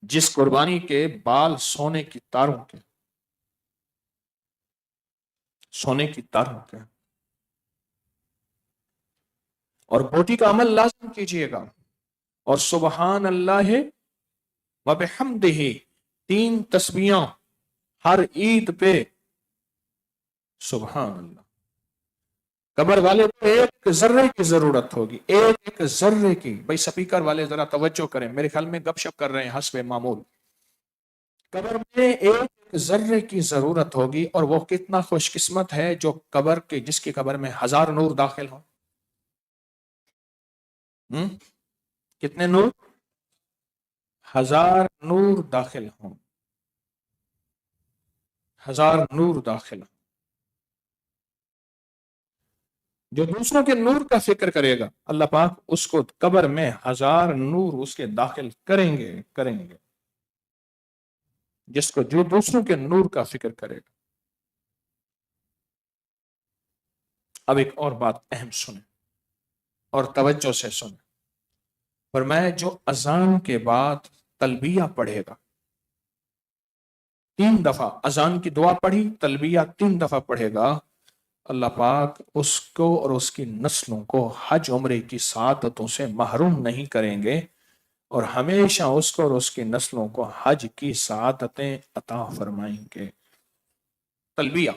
جس قربانی کے بال سونے کی تاروں کے، سونے کی تاروں کے، اور بوٹی کا عمل لازم کیجئے گا، اور سبحان اللہ و بحمدہ 3 تسبیحاں ہر عید پہ، سبحان اللہ۔ قبر والے کو ایک ذرے کی ضرورت ہوگی، ایک ذرے کی۔ بھائی سپیکر والے ذرا توجہ کریں، میرے خیال میں گپ شپ کر رہے ہیں حسب معمول۔ قبر میں ایک ذرے کی ضرورت ہوگی، اور وہ کتنا خوش قسمت ہے جو قبر کے، جس کی قبر میں 1000 نور داخل ہوں۔ کتنے نور؟ 1000 نور داخل ہوں، 1000 نور داخل ہوں۔ جو دوسروں کے نور کا فکر کرے گا، اللہ پاک اس کو قبر میں 1000 نور اس کے داخل کریں گے۔ جس کو جو دوسروں کے نور کا فکر کرے گا۔ اب ایک اور بات اہم سنیں اور توجہ سے سنیں، فرمایا جو اذان کے بعد تلبیہ پڑھے گا، 3 دفعہ اذان کی دعا پڑھی، تلبیہ 3 دفعہ پڑھے گا، اللہ پاک اس کو اور اس کی نسلوں کو حج عمرے کی سعادتوں سے محروم نہیں کریں گے، اور ہمیشہ اس کو اور اس کی نسلوں کو حج کی سعادتیں عطا فرمائیں گے۔ تلبیہ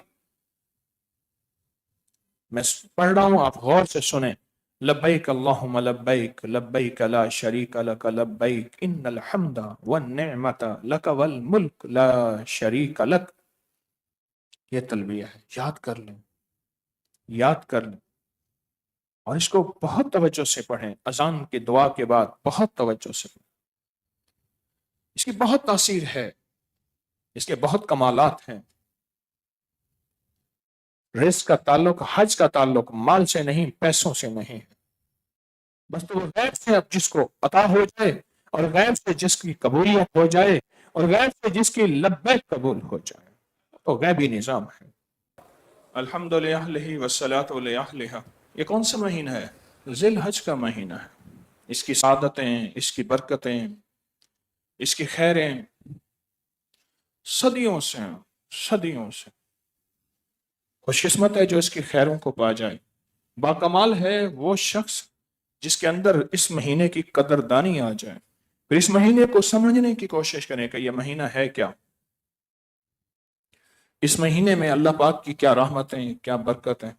میں پڑھ رہا ہوں، آپ غور سے سنیں۔ لبیک اللہم لبیک، لبیک لا شریک لک لبیک، ان الحمد والنعمت لک والملک لا شریک لک۔ یہ تلبیہ ہے، یاد کر لیں، یاد کر لیں، اور اس کو بہت توجہ سے پڑھیں۔ اذان کی دعا کے بعد بہت توجہ سے پڑھیں، اس کی بہت تاثیر ہے، اس کے بہت کمالات ہیں۔ رزق کا تعلق، حج کا تعلق مال سے نہیں، پیسوں سے نہیں ہے، بس تو وہ غیب سے اب جس کو عطا ہو جائے، اور غیب سے جس کی قبولیت ہو جائے، اور غیب سے جس کی لبیک قبول ہو جائے، تو غیبی نظام ہے۔ الحمد للہ والصلاۃ لأہلہا۔ یہ کون سا مہینہ ہے؟ ذی الحج کا مہینہ ہے۔ اس کی سعادتیں، اس کی برکتیں، اس کی خیریں صدیوں سے خوش قسمت ہے جو اس کی خیروں کو پا جائے۔ باکمال ہے وہ شخص جس کے اندر اس مہینے کی قدردانی آ جائے، پھر اس مہینے کو سمجھنے کی کوشش کریں کہ یہ مہینہ ہے کیا، اس مہینے میں اللہ پاک کی کیا رحمتیں، کیا برکتیں۔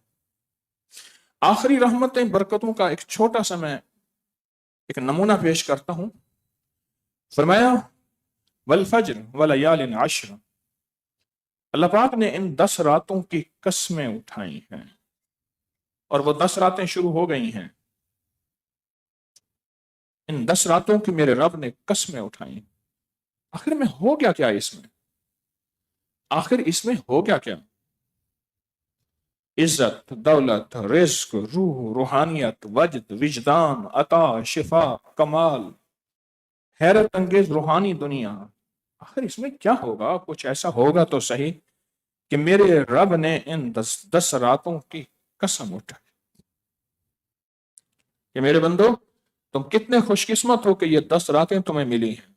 آخری رحمتیں، برکتوں کا ایک چھوٹا سا میں ایک نمونہ پیش کرتا ہوں۔ فرمایا والفجر ولیال عشر، اللہ پاک نے ان 10 راتوں کی قسمیں اٹھائی ہیں، اور وہ 10 راتیں شروع ہو گئی ہیں۔ ان 10 راتوں کی میرے رب نے قسمیں اٹھائی۔ آخر میں ہو گیا کیا اس میں؟ آخر اس میں ہو گیا کیا؟ عزت، دولت، رزق، روح، روحانیت، وجد، وجدان، عطا، شفا، کمال، حیرت انگیز روحانی دنیا۔ آخر اس میں کیا ہوگا؟ کچھ ایسا ہوگا تو صحیح کہ میرے رب نے ان 10 راتوں کی قسم اٹھائی کہ میرے بندو تم کتنے خوش قسمت ہو کہ یہ 10 راتیں تمہیں ملی ہیں،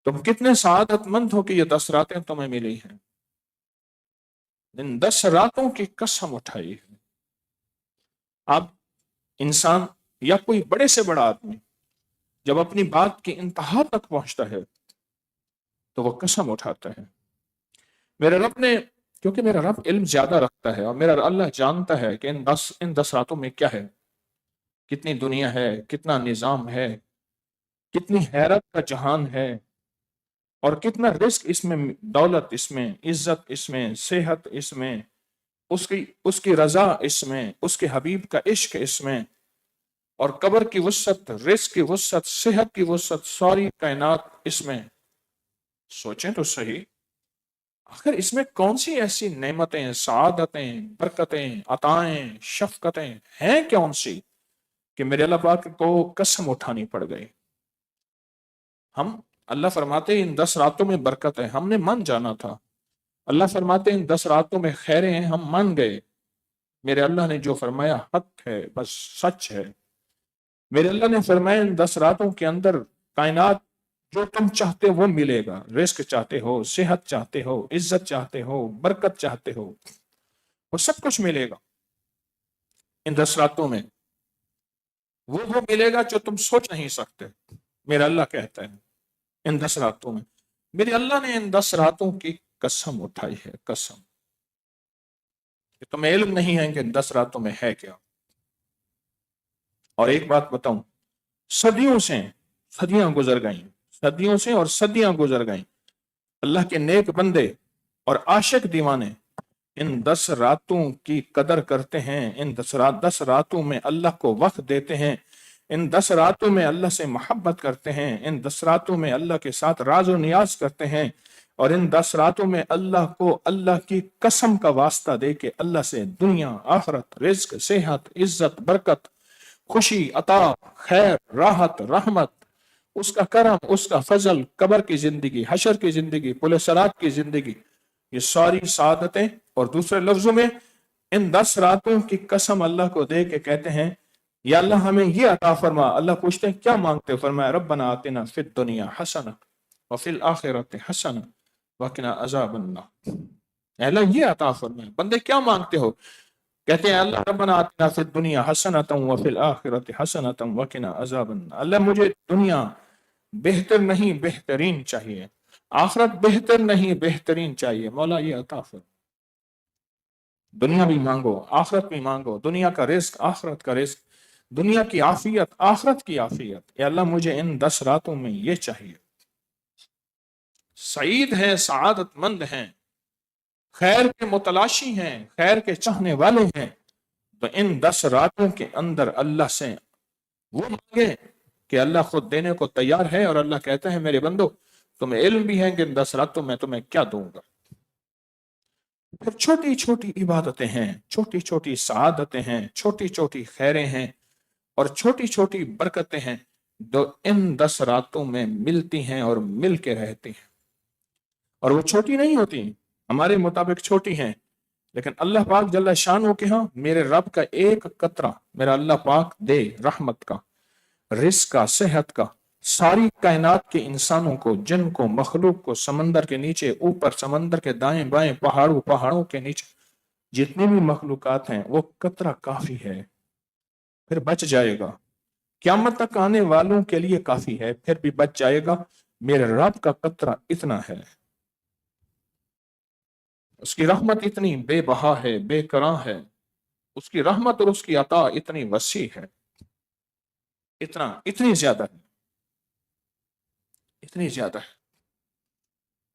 تم کتنے سعادت مند ہو کہ یہ 10 راتیں تمہیں ملی ہیں۔ ان 10 راتوں کی قسم اٹھائی ہے۔ اب انسان یا کوئی بڑے سے بڑا آدمی جب اپنی بات کی انتہا تک پہنچتا ہے تو وہ قسم اٹھاتا ہے۔ میرے رب نے، کیونکہ میرا رب علم زیادہ رکھتا ہے، اور میرا اللہ جانتا ہے کہ ان 10 راتوں میں کیا ہے، کتنی دنیا ہے، کتنا نظام ہے، کتنی حیرت کا جہان ہے، اور کتنا رزق اس میں، دولت اس میں، عزت اس میں، صحت اس میں، اس کی رضا اس میں، اس کے حبیب کا عشق اس میں، اور قبر کی وسعت، رزق کی وسعت، صحت کی وسعت، ساری کائنات اس میں۔ سوچیں تو صحیح، آخر اس میں کون سی ایسی نعمتیں، سعادتیں، برکتیں، عطائیں، شفقتیں ہیں کون سی کہ میرے اللہ پاک کو قسم اٹھانی پڑ گئی۔ ہم، اللہ فرماتے ان 10 راتوں میں برکت ہے، ہم نے مان جانا تھا۔ اللہ فرماتے ان 10 راتوں میں خیریں ہیں، ہم مان گئے۔ میرے اللہ نے جو فرمایا حق ہے، بس سچ ہے۔ میرے اللہ نے فرمایا ان 10 راتوں کے اندر کائنات جو تم چاہتے ہو وہ ملے گا. رزق چاہتے ہو, صحت چاہتے ہو, عزت چاہتے ہو, برکت چاہتے ہو, وہ سب کچھ ملے گا ان 10 راتوں میں. وہ ملے گا جو تم سوچ نہیں سکتے. میرا اللہ کہتا ہے ان 10 راتوں میں. میرے اللہ نے ان 10 راتوں کی قسم اٹھائی ہے, قسم, کہ تمہیں علم نہیں ہے کہ ان 10 راتوں میں ہے کیا. اور ایک بات بتاؤں, صدیوں سے صدیاں گزر گئیں, صدیوں سے اور صدیاں گزر گئیں. اللہ کے نیک بندے اور عاشق دیوانے ان 10 راتوں کی قدر کرتے ہیں. ان 10 راتوں میں اللہ کو وقت دیتے ہیں. ان 10 راتوں میں اللہ سے محبت کرتے ہیں. ان 10 راتوں میں اللہ کے ساتھ راز و نیاز کرتے ہیں. اور ان 10 راتوں میں اللہ کو اللہ کی قسم کا واسطہ دے کے اللہ سے دنیا, آخرت, رزق, صحت, عزت, برکت, خوشی, عطا, خیر, راحت, رحمت, اس کا کرم, اس کا فضل, قبر کی زندگی, حشر کی زندگی, پل صراط کی زندگی, یہ ساری سعادتیں. اور دوسرے لفظوں میں ان 10 راتوں کی قسم اللہ کو دے کے کہتے ہیں یا اللہ ہمیں یہ عطا فرما. اللہ پوچھتے ہیں کیا مانگتے ہو؟ فرمایا ربنا آتنا فی الدنیا حسنہ وفی الآخرۃ حسنہ وقنا عذاب النار. اے اللہ یہ عطا فرما. بندے کیا مانگتے ہو؟ کہتے ہیں اللہ ربنا آتنا فی الدنیا حسنۃ وفی الآخرۃ حسنۃ وقنا عذاب النار. اللہ مجھے دنیا بہتر نہیں بہترین چاہیے, آخرت بہتر نہیں بہترین چاہیے. مولا یہ عطا فرما. دنیا بھی مانگو, آخرت بھی مانگو, دنیا کا رزق, آخرت کا رزق, دنیا کی عافیت, آخرت کی عافیت. اے اللہ مجھے ان 10 راتوں میں یہ چاہیے. سعید ہیں, سعادت مند ہیں, خیر کے متلاشی ہیں, خیر کے چاہنے والے ہیں. تو ان 10 راتوں کے اندر اللہ سے وہ مانگے کہ اللہ خود دینے کو تیار ہے. اور اللہ کہتا ہے میرے بندو تمہیں علم بھی ہے کہ ان 10 راتوں میں تمہیں کیا دوں گا. پھر چھوٹی چھوٹی عبادتیں ہیں, چھوٹی چھوٹی سعادتیں ہیں, چھوٹی چھوٹی خیریں ہیں, اور چھوٹی چھوٹی برکتیں ہیں جو ان 10 راتوں میں ملتی ہیں اور مل کے رہتی ہیں. اور وہ چھوٹی نہیں ہوتی, ہمارے مطابق چھوٹی ہیں, لیکن اللہ پاک جل شانہ کے ہاں میرے رب کا ایک قطرہ میرا اللہ پاک دے رحمت کا, رزق کا, صحت کا, ساری کائنات کے انسانوں کو, جن کو, مخلوق کو, سمندر کے نیچے, اوپر, سمندر کے دائیں بائیں, پہاڑوں کے نیچے جتنی بھی مخلوقات ہیں, وہ قطرہ کافی ہے. پھر بچ جائے گا. قیامت تک آنے والوں کے لیے کافی ہے, پھر بھی بچ جائے گا. میرے رب کا قطرہ اتنا ہے, اس کی رحمت اتنی بے بہا ہے, بے کراں ہے. اس کی رحمت اور اس کی عطا اتنی وسیع ہے, اتنی زیادہ ہے, اتنی زیادہ ہے.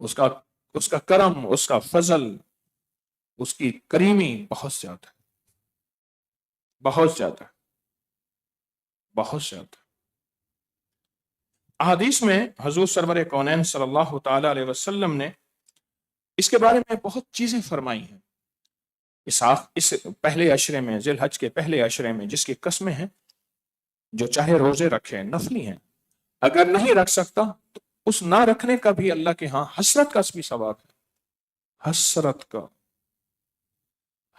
اس کا کرم, اس کا فضل, اس کی کریمی بہت زیادہ ہے, بہت زیادہ, بہت زیادہ. احادیث میں حضور سرور کونین صلی اللہ تعالی علیہ وسلم نے اس کے بارے میں بہت چیزیں فرمائی ہیں. اس پہلے عشرے میں, ذی الحج کے پہلے عشرے میں, جس کی قسمیں ہیں, جو چاہے روزے رکھے, نفلی ہیں, اگر نہیں رکھ سکتا تو اس نہ رکھنے کا بھی اللہ کے ہاں حسرت کا بھی ثواب ہے.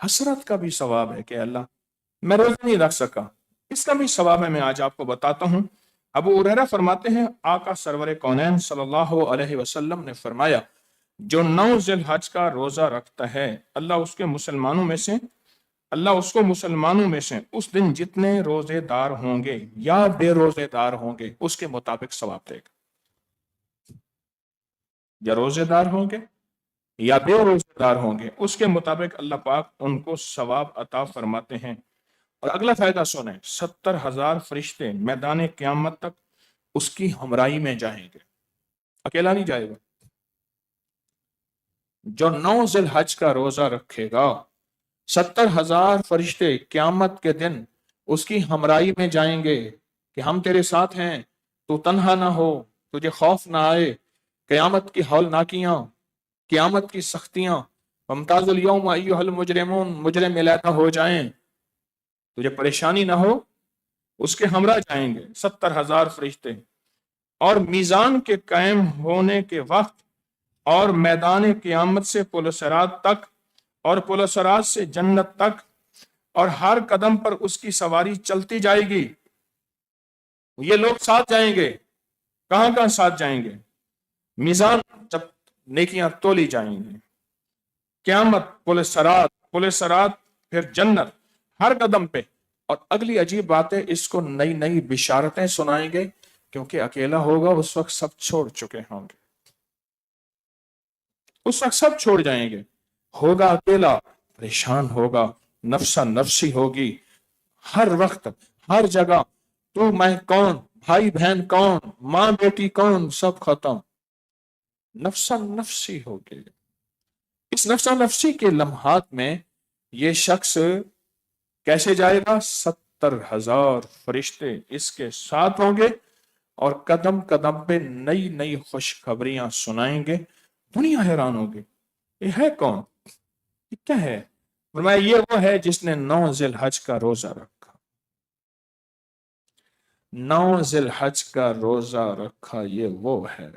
حسرت کا بھی ثواب ہے کہ اللہ میں روزہ نہیں رکھ سکا, اس کا بھی ثواب ہے. میں آج آپ کو بتاتا ہوں. ابو ہریرہ فرماتے ہیں آقا سرور کونین صلی اللہ علیہ وسلم نے فرمایا جو 9 ذی الحج کا روزہ رکھتا ہے اللہ اس کو مسلمانوں میں سے اس دن جتنے روزے دار ہوں گے یا بے روزے دار ہوں گے اس کے مطابق ثواب دے گا. یا روزے دار ہوں گے یا بے روزے دار ہوں گے اس کے مطابق اللہ پاک ان کو ثواب عطا فرماتے ہیں. اور اگلا فائدہ سنیں, 70,000 فرشتے میدان قیامت تک اس کی ہمراہی میں جائیں گے, اکیلا نہیں جائے گا. جو 9 ذی الحج کا روزہ رکھے گا 70,000 فرشتے قیامت کے دن اس کی ہمراہی میں جائیں گے کہ ہم تیرے ساتھ ہیں, تو تنہا نہ ہو, تجھے خوف نہ آئے, قیامت کی ہولناکیاں, قیامت کی سختیاں, وامتاز الیوم ایھا المجرمون, مجرم علیحدہ ہو جائیں, تجھے پریشانی نہ ہو, اس کے ہمراہ جائیں گے 70,000 فرشتے. اور میزان کے قائم ہونے کے وقت اور میدان قیامت سے پل صراط تک اور پل صراط سے جنت تک اور ہر قدم پر اس کی سواری چلتی جائے گی. یہ لوگ ساتھ جائیں گے, کہاں کہاں ساتھ جائیں گے؟ میزان جب نیکیاں تولی جائیں گی، قیامت، پل صراط، پھر جنت ہر قدم پہ. اور اگلی عجیب بات ہے، اس کو نئی نئی بشارتیں سنائیں گے، کیونکہ اکیلا ہوگا اس وقت، سب چھوڑ چکے ہوں گے، اس وقت سب چھوڑ جائیں گے، ہوگا اکیلا، پریشان ہوگا، نفسا نفسی ہوگی، ہر وقت، ہر جگہ، تو میں کون، بھائی بہن کون، ماں بیٹی کون، سب ختم، نفسا نفسی ہوگی. اس نفسا نفسی کے لمحات میں یہ شخص کیسے جائے گا؟ 70,000 فرشتے اس کے ساتھ ہوں گے اور قدم قدم پہ نئی نئی خوشخبریاں سنائیں گے. دنیا حیران ہوگی، یہ ہے کون، یہ کیا ہے؟ فرمایا یہ وہ ہے جس نے 9 ذی الحج کا روزہ رکھا. 9 ذی الحج کا روزہ رکھا، یہ وہ ہے.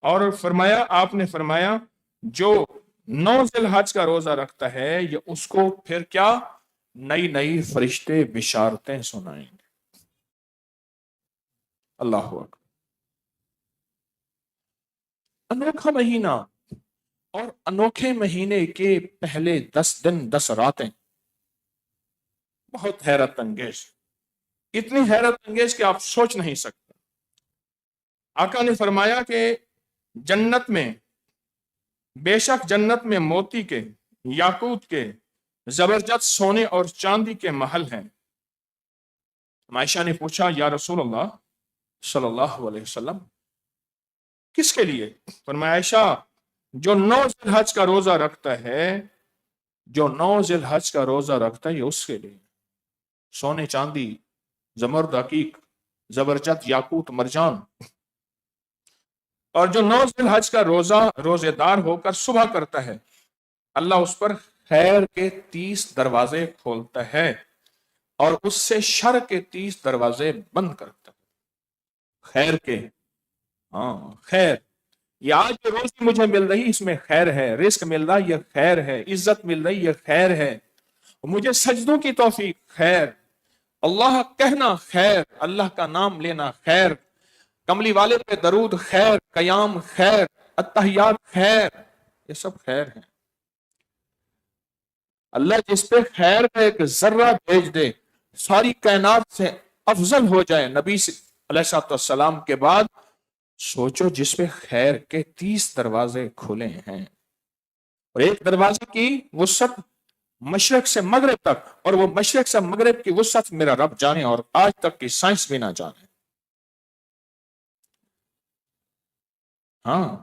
اور فرمایا، آپ نے فرمایا جو 9 ذی الحج کا روزہ رکھتا ہے، یہ اس کو پھر کیا؟ نئی نئی فرشتے بشارتیں سنائیں گے. اللہ اکبر. انوکھا مہینہ، اور انوکھے مہینے کے پہلے 10 دن 10 راتیں بہت حیرت انگیز، اتنی حیرت انگیز کہ آپ سوچ نہیں سکتے. آقا نے فرمایا کہ جنت میں، بے شک جنت میں موتی کے، یاقوت کے، زبرجد سونے اور چاندی کے محل ہیں. عائشہ نے پوچھا یا رسول اللہ صلی اللہ علیہ وسلم کس کے لیے؟ فرمایا عائشہ جو 9 ذی الحج کا روزہ رکھتا ہے، جو 9 ذی الحج کا روزہ رکھتا ہے، یہ اس کے لیے سونے چاندی، زمرد عقیق، زبرجد یاقوت مرجان. اور جو 9 ذی الحج کا روزے دار ہو کر صبح کرتا ہے، اللہ اس پر خیر کے 30 دروازے کھولتا ہے اور اس سے شر کے 30 دروازے بند کرتا ہے. خیر کے، ہاں خیر، یہ آج جو روزی مجھے مل رہی اس میں خیر ہے، رزق مل رہا یہ خیر ہے، عزت مل رہی یہ خیر ہے، مجھے سجدوں کی توفیق خیر، اللہ کہنا خیر، اللہ کا نام لینا خیر، کملی والے پہ درود خیر، قیام خیر، التحیات خیر، یہ سب خیر ہیں. اللہ جس پہ خیر کا ایک ذرہ بھیج دے، ساری کائنات سے افضل ہو جائے نبی علیہ السلام کے بعد. سوچو جس پہ خیر کے 30 دروازے کھلے ہیں، اور ایک دروازے کی وسعت مشرق سے مغرب تک، اور وہ مشرق سے مغرب کی وسعت میرا رب جانے اور آج تک کی سائنس بھی نہ جانے. ہاں،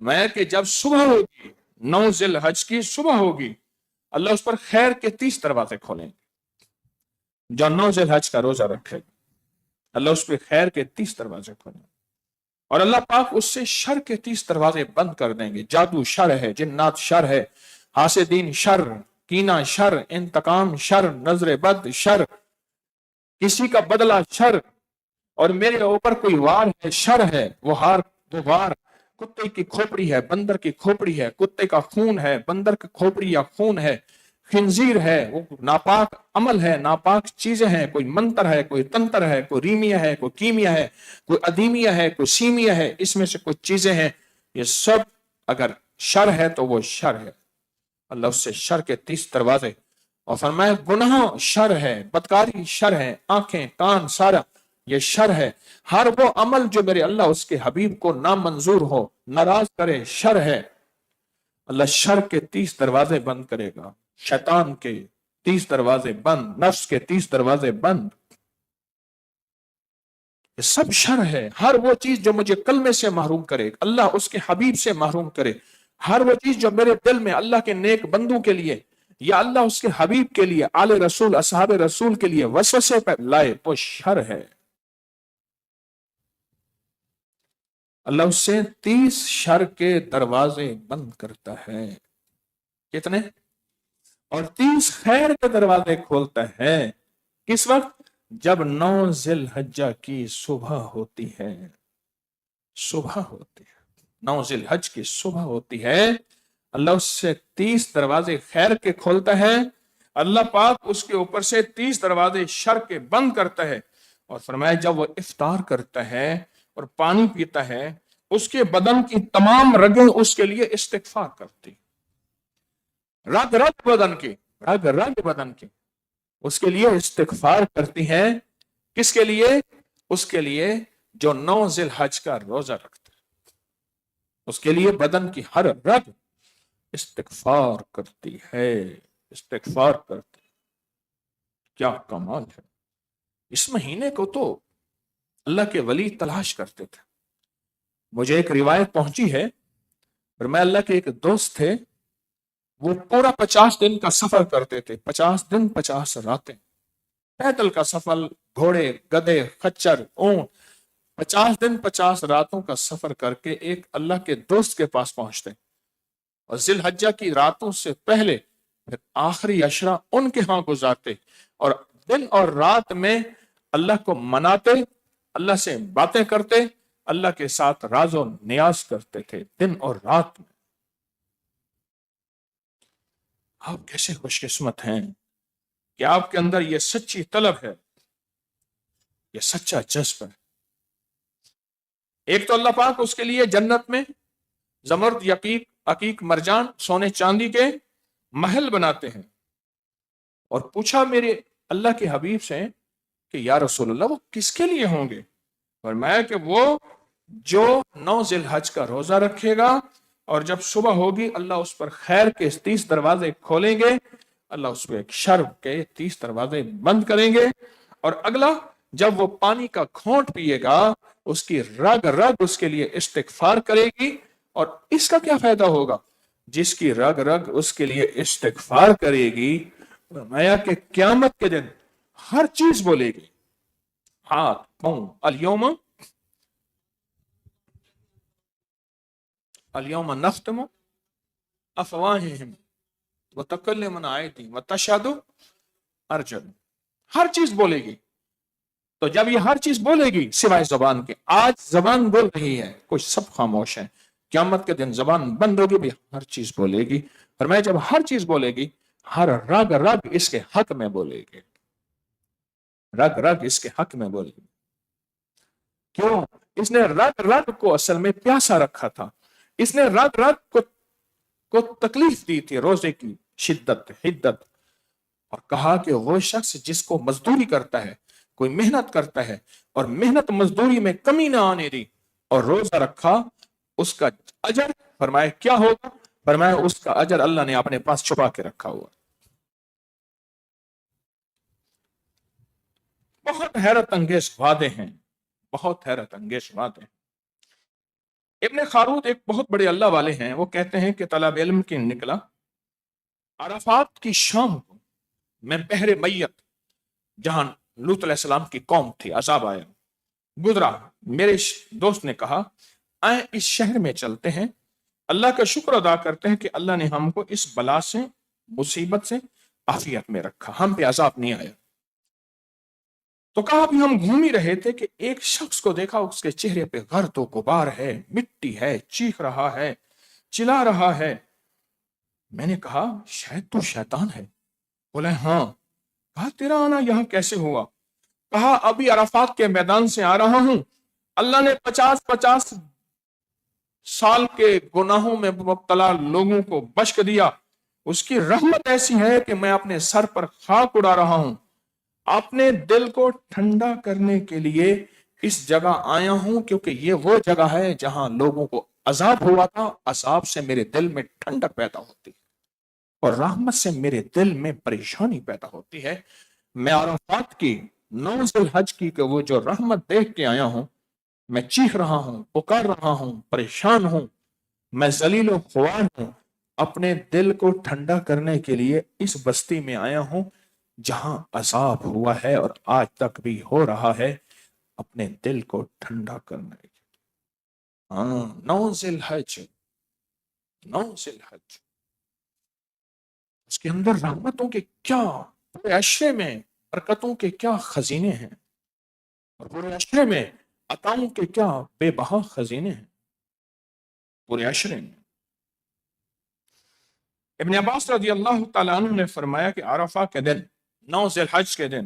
میں کہ جب صبح ہوگی، 9 ذی الحج کی صبح ہوگی، اللہ اس پر خیر کے 30 دروازے کھولیں گے. جو 9 ذی الحج کا روزہ رکھے گا، اللہ اس پہ خیر کے 30 دروازے کھولیں گے، اور اللہ پاک اس سے شر کے 30 دروازے بند کر دیں گے. جادو شر ہے، جنات شر ہے، حاسدین شر، کینہ شر، انتقام شر، نظر بد شر، کسی کا بدلہ شر، اور میرے اوپر کوئی وار ہے شر ہے، وہ وار کتے کی کھوپڑی ہے، بندر کی کھوپڑی ہے، کتے کا خون ہے، بندر کی کھوپڑی یا خون ہے، خنزیر ہے، وہ ناپاک عمل ہے، ناپاک چیزیں ہیں، کوئی منتر ہے، کوئی تنتر ہے، کوئی ریمیا ہے، کوئی کیمیا ہے، کوئی ادیمیا ہے، کوئی سیمیا ہے، اس میں سے کچھ چیزیں ہیں، یہ سب اگر شر ہے تو وہ شر ہے. اللہ اس سے شر کے 30 دروازے، اور فرمایا گناہ شر ہے، بدکاری شر ہے، آنکھیں کان سارا یہ شر ہے، ہر وہ عمل جو میرے اللہ اس کے حبیب کو نامنظور ہو، ناراض کرے، شر ہے. اللہ شر کے 30 دروازے بند کرے گا، شیطان کے 30 دروازے بند، نفس کے 30 دروازے بند. یہ سب شر ہے. ہر وہ چیز جو مجھے کلمے سے محروم کرے، اللہ اس کے حبیب سے محروم کرے، ہر وہ چیز جو میرے دل میں اللہ کے نیک بندوں کے لیے یا اللہ اس کے حبیب کے لیے، آل رسول، اصحاب رسول کے لیے وسوسے پر لائے، وہ شر ہے. اللہ اس سے 30 شر کے دروازے بند کرتا ہے. کتنے؟ اور 30 خیر کے دروازے کھولتا ہے. کس وقت؟ جب 9 ذی الحجہ کی صبح ہوتی ہے. صبح ہوتی ہے، 9 ذی الحج کی صبح ہوتی ہے، اللہ اس سے 30 دروازے خیر کے کھولتا ہے، اللہ پاک اس کے اوپر سے 30 دروازے شر کے بند کرتا ہے، اور فرمایا جب وہ افطار کرتا ہے اور پانی پیتا ہے اس کے بدن کی تمام رگیں اس کے لیے استغفار کرتی، رگ رگ بدن کی، رگ رگ بدن کی اس کے لیے استغفار کرتی ہیں۔ کس کے لیے؟ اس کے لیے جو 9 ذی الحج کا روزہ رکھتا ہے، اس کے لیے بدن کی ہر رگ استغفار کرتی ہے، استغفار کرتی۔ کیا کمال ہے! اس مہینے کو تو اللہ کے ولی تلاش کرتے تھے۔ مجھے ایک روایت پہنچی ہے، اور میں اللہ کے ایک دوست تھے، وہ پورا 50 دن کا سفر کرتے تھے، 50 دن 50 راتیں پیدل کا سفر، گھوڑے گدے خچر اونٹ، 50 دن 50 راتوں کا سفر کر کے ایک اللہ کے دوست کے پاس پہنچتے، اور ذی الحجہ کی راتوں سے پہلے پھر آخری عشرہ ان کے ہاں گزارتے، اور دن اور رات میں اللہ کو مناتے، اللہ سے باتیں کرتے، اللہ کے ساتھ راز و نیاز کرتے تھے دن اور رات میں۔ آپ کیسے خوش قسمت ہیں کہ آپ کے اندر یہ سچی طلب ہے، یہ سچا جذب ہے۔ ایک تو اللہ پاک اس کے لیے جنت میں زمرد یقیق عقیق مرجان سونے چاندی کے محل بناتے ہیں، اور پوچھا میرے اللہ کے حبیب سے کہ یا رسول اللہ وہ کس کے لیے ہوں گے؟ فرمایا کہ وہ جو 9 ذی الحج کا روزہ رکھے گا، اور جب صبح ہوگی اللہ اس پر خیر کے 30 دروازے کھولیں گے، اللہ اس پہ ایک شر کے 30 دروازے بند کریں گے، اور اگلا جب وہ پانی کا گھونٹ پیے گا اس کی رگ رگ اس کے لیے استغفار کرے گی، اور اس کا کیا فائدہ ہوگا؟ جس کی رگ رگ اس کے لیے استغفار کرے گی، فرمایا کہ قیامت کے دن ہر چیز بولے گی، ہاتھ پاؤں، اليوم نختم افواہہم وتکلمنا ایدیہم وتشہد ارجلہم، ہر چیز بولے گی۔ تو جب یہ ہر چیز بولے گی سوائے زبان کے، آج زبان بول رہی ہے، کچھ سب خاموش ہیں، قیامت کے دن زبان بند ہوگی بھی ہر چیز بولے گی۔ فرمایا جب ہر چیز بولے گی، ہر رگ رگ اس کے حق میں بولے گی، رگ رگ اس کے حق میں بولے گی۔ کیوں؟ اس نے رگ رگ کو اصل میں پیاسا رکھا تھا، اس نے رگ رگ کو تکلیف دی تھی، روزے کی شدت حدت، اور کہا کہ وہ شخص جس کو مزدوری کرتا ہے، کوئی محنت کرتا ہے اور محنت مزدوری میں کمی نہ آنے دی اور روزہ رکھا، اس کا اجر فرمائے کیا ہوگا؟ فرمایا اس کا اجر اللہ نے اپنے پاس چھپا کے رکھا ہوا۔ بہت حیرت انگیز وعدے ہیں، بہت حیرت انگیز وعدے ہیں۔ ابن خارود ایک بہت بڑے اللہ والے ہیں، وہ کہتے ہیں کہ طلب علم کی نکلا، عرفات کی شام کو میں بحر میت، جہاں لوط علیہ السلام کی قوم تھی، عذاب آیا، گزرا، میرے دوست نے کہا آئیں اس شہر میں چلتے ہیں، اللہ کا شکر ادا کرتے ہیں کہ اللہ نے ہم کو اس بلا سے، مصیبت سے عافیت میں رکھا، ہم پہ عذاب نہیں آیا۔ تو کہا ابھی ہم گھوم ہی رہے تھے کہ ایک شخص کو دیکھا، اس کے چہرے پہ غرد و غبار ہے، مٹی ہے، چیخ رہا ہے، چلا رہا ہے۔ میں نے کہا شاید تو شیطان ہے۔ بولے ہاں۔ کہا تیرا آنا یہاں کیسے ہوا؟ کہا ابھی عرفات کے میدان سے آ رہا ہوں، اللہ نے 50 سال کے گناہوں میں مبتلا لوگوں کو بخش دیا، اس کی رحمت ایسی ہے کہ میں اپنے سر پر خاک اڑا رہا ہوں، اپنے دل کو ٹھنڈا کرنے کے لیے اس جگہ آیا ہوں، کیونکہ یہ وہ جگہ ہے جہاں لوگوں کو عذاب ہوا تھا، عذاب سے میرے دل میں ٹھنڈک پیدا ہوتی ہے اور رحمت سے میرے دل میں پریشانی پیدا ہوتی ہے۔ میں عرفات کی 9 ذی الحج کی کہ وہ جو رحمت دیکھ کے آیا ہوں، میں چیخ رہا ہوں، پکار رہا ہوں، پریشان ہوں، میں ذلیل و خوار ہوں، اپنے دل کو ٹھنڈا کرنے کے لیے اس بستی میں آیا ہوں جہاں عذاب ہوا ہے اور آج تک بھی ہو رہا ہے، اپنے دل کو ٹھنڈا کرنے کے لیے۔ ہاں، 9 ذی الحج، 9 ذی الحج، اس کے اندر رحمتوں کے کیا، پورے عشرے میں برکتوں کے کیا خزینے ہیں، اور پورے عشرے میں عطاؤں کے کیا بے بہا خزینے ہیں پورے عشرے میں۔ ابن عباس رضی اللہ تعالیٰ عنہ نے فرمایا کہ عرفہ کے دن، 9 ذی الحج کے دن،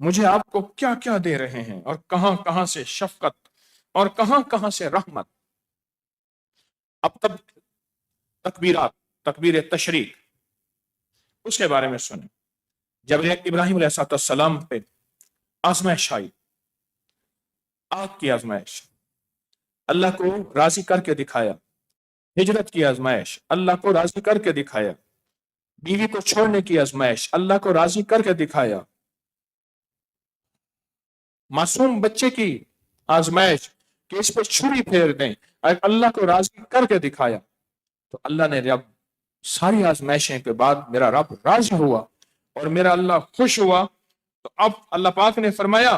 مجھے آپ کو کیا کیا دے رہے ہیں، اور کہاں کہاں سے شفقت اور کہاں کہاں سے رحمت۔ اب تب تکبیرات، تکبیر تشریق، اس کے بارے میں سنیں۔ جب ابراہیم علیہ السلام پہ آزمائش آئی، آگ کی آزمائش، اللہ کو راضی کر کے دکھایا۔ ہجرت کی آزمائش، اللہ کو راضی کر کے دکھایا۔ بیوی کو چھوڑنے کی آزمائش، اللہ کو راضی کر کے دکھایا۔ معصوم بچے کی آزمائش کہ اس پہ چھری پھیر دیں، اور اللہ کو راضی کر کے دکھایا۔ تو اللہ نے جب ساری آزمائشیں کے بعد میرا رب راضی ہوا اور میرا اللہ خوش ہوا، تو اب اللہ پاک نے فرمایا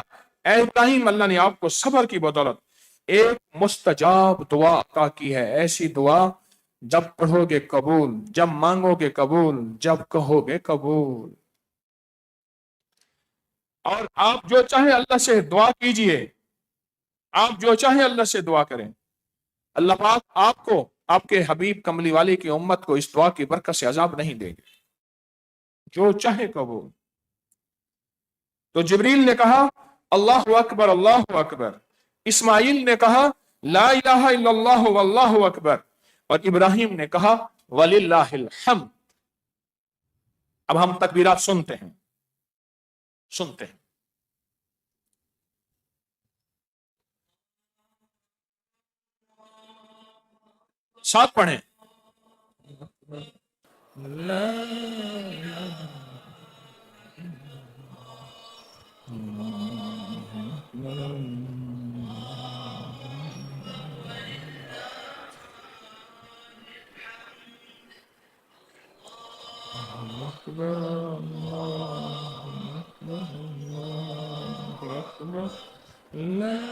اے ابراہیم، اللہ نے آپ کو صبر کی بدولت ایک مستجاب دعا عطا کی ہے، ایسی دعا جب پڑھو گے قبول، جب مانگو گے قبول، جب کہو گے قبول۔ اور آپ جو چاہیں اللہ سے دعا کیجئے، آپ جو چاہیں اللہ سے دعا کریں، اللہ پاک آپ کو، آپ کے حبیب کملی والے کی امت کو اس دعا کی برکت سے عذاب نہیں دیں گے، جو چاہے قبول۔ تو جبریل نے کہا اللہ اکبر اللہ اکبر، اسماعیل نے کہا لا الہ الا اللہ واللہ اکبر، اور ابراہیم نے کہا وللہ الحمد۔ اب ہم تکبیرات سنتے ہیں، سنتے ہیں۔ ساتھ پڑھیں۔ اللہ اکبر، اللہ اکبر، اکبر، اللہ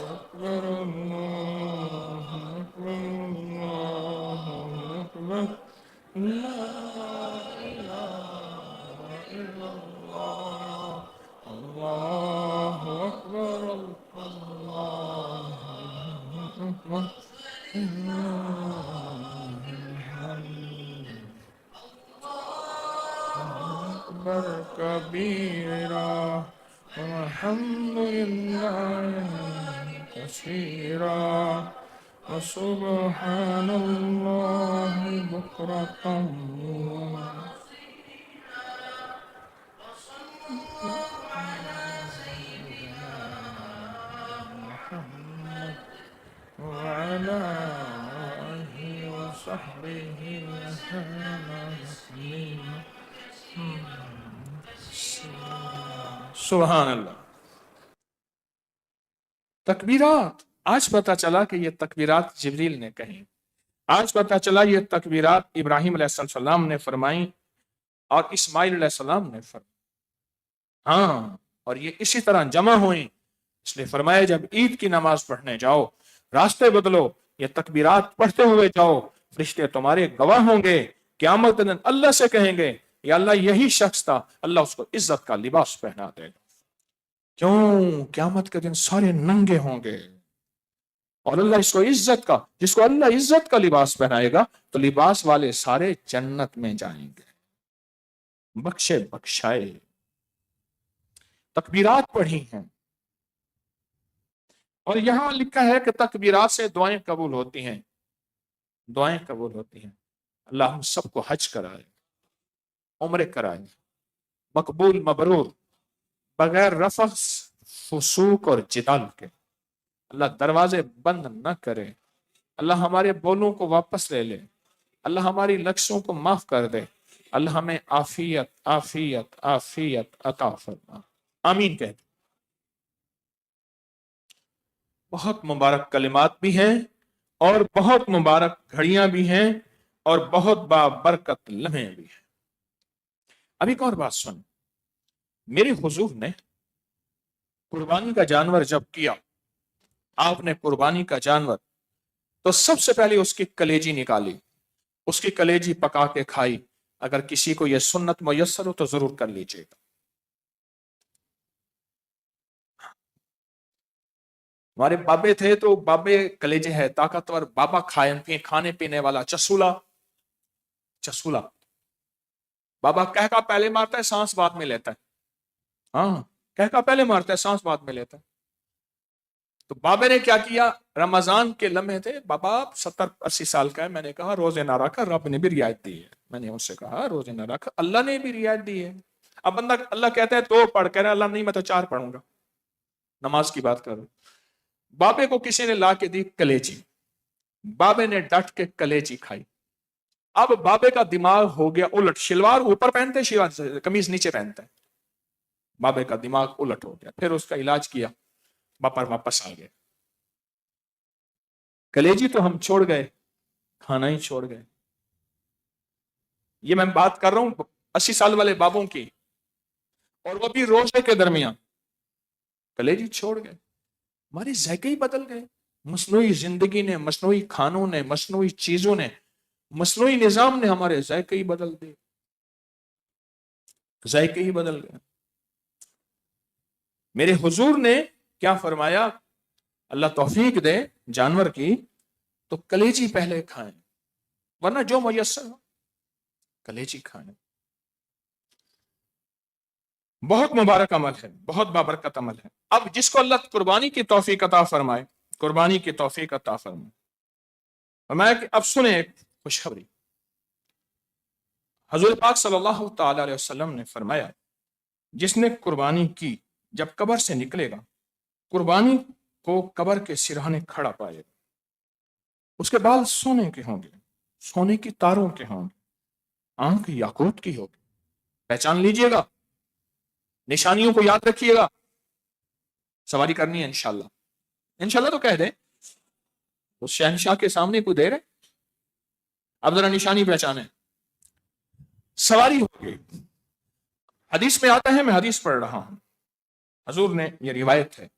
اکبر، اللہ اکبر، لا الہ الا اللہ، اللہ اکبر، اللہ اکبر، اکبر کبیرہ والحمد للہ کثیرا وسبحان اللہ بکرۃ وعلى آله وصحبه وسلم تسليما۔ سبحان اللہ۔ تکبیرات، آج پتا چلا کہ یہ تکبیرات جبریل نے کہیں، آج پتا چلا یہ تکبیرات ابراہیم علیہ السلام نے فرمائیں اور اسماعیل علیہ السلام نے فرمائیں۔ ہاں، اور یہ اسی طرح جمع ہوئیں، اس لیے فرمایا جب عید کی نماز پڑھنے جاؤ راستے بدلو، یہ تکبیرات پڑھتے ہوئے جاؤ، فرشتے تمہارے گواہ ہوں گے، قیامت دن اللہ سے کہیں گے یا اللہ یہی شخص تھا، اللہ اس کو عزت کا لباس پہنا دے گا۔ کیوں؟ قیامت کے دن سارے ننگے ہوں گے، اور اللہ اس کو عزت کا، جس کو اللہ عزت کا لباس پہنائے گا تو لباس والے سارے جنت میں جائیں گے، بخشے بخشائے۔ تکبیرات پڑھی ہیں، اور یہاں لکھا ہے کہ تکبیرات سے دعائیں قبول ہوتی ہیں، دعائیں قبول ہوتی ہیں۔ اللہ ہم سب کو حج کرائے، عمرے کرائے، مقبول مبرور، بغیر رفث فسوق اور جدال کے۔ اللہ دروازے بند نہ کرے، اللہ ہمارے بولوں کو واپس لے لے، اللہ ہماری لفظوں کو معاف کر دے، اللہ ہمیں عافیت عافیت عافیت عطا فرما، آمین کہتے۔ بہت مبارک کلمات بھی ہیں اور بہت مبارک گھڑیاں بھی ہیں اور بہت بابرکت لمحے بھی ہیں۔ اب ایک اور بات سن، میرے حضور نے قربانی کا جانور جب کیا، آپ نے قربانی کا جانور، تو سب سے پہلے اس کی کلیجی نکالی، اس کی کلیجی پکا کے کھائی۔ اگر کسی کو یہ سنت میسر ہو تو ضرور کر لیجیے گا۔ ہمارے بابے تھے تو بابے کلیجے ہے طاقتور، بابا کھانے پینے والا، چسولا چسولا، بابا کہہ کا پہلے مارتا ہے، سانس بعد میں لیتا ہے، ہاں کہہ کا پہلے مارتا ہے، سانس بعد میں لیتا ہے۔ تو بابے نے کیا کیا، رمضان کے لمحے تھے، بابا 70-80 سال کا ہے، میں نے کہا روزے نہ رکھا، رب نے بھی رعایت دی ہے، میں نے اس سے کہا روزے نہ رکھا، اللہ نے بھی رعایت دی ہے۔ اب بندہ اللہ کہتا ہے تو پڑھ، کہہ رہا اللہ نہیں میں تو 4 پڑھوں گا، نماز کی بات کروں۔ بابے کو کسی نے لا کے دی کلیجی، بابے نے ڈٹ کے کلیجی کھائی، اب بابے کا دماغ ہو گیا الٹ، شلوار اوپر پہنتے شلوار قمیض نیچے پہنتا ہے، بابے کا دماغ الٹ ہو گیا، پھر اس کا علاج کیا، باپا واپس آ گئے۔ کلیجی تو ہم چھوڑ گئے، کھانا ہی چھوڑ گئے۔ یہ میں بات کر رہا ہوں 80 سال والے بابوں کی، اور وہ بھی روزے کے درمیان کلیجی چھوڑ گئے۔ ہمارے ذائقے ہی بدل گئے، مصنوعی زندگی نے، مصنوعی کھانوں نے، مصنوعی چیزوں نے، مصنوعی نظام نے ہمارے ذائقے ہی بدل دیے، ذائقے ہی بدل گئے۔ میرے حضور نے کیا فرمایا، اللہ توفیق دے جانور کی تو کلیجی پہلے کھائیں، ورنہ جو میسر ہو کلیجی کھائیں۔ بہت مبارک عمل ہے، بہت بابرکت عمل ہے۔ اب جس کو اللہ قربانی کی توفیق عطا فرمائے، قربانی کی توفیق عطا فرمائے، فرمایا کہ اب سنیں ایک خوشخبری۔ حضور پاک صلی اللہ تعالی علیہ وسلم نے فرمایا جس نے قربانی کی جب قبر سے نکلے گا، قربانی کو قبر کے سرہانے کھڑا پائے گا، اس کے بال سونے کے ہوں گے، سونے کی تاروں کے ہوں گے، آنکھ یاقوت کی ہوگی۔ پہچان لیجئے گا، نشانیوں کو یاد رکھیے گا، سواری کرنی ہے انشاءاللہ، انشاءاللہ تو کہہ دیں، اس شہنشاہ کے سامنے کوئی دیر ہے، اب ذرا نشانی پہچانے، سواری ہوگی۔ حدیث میں آتا ہے، میں حدیث پڑھ رہا ہوں، حضور نے یہ روایت ہے،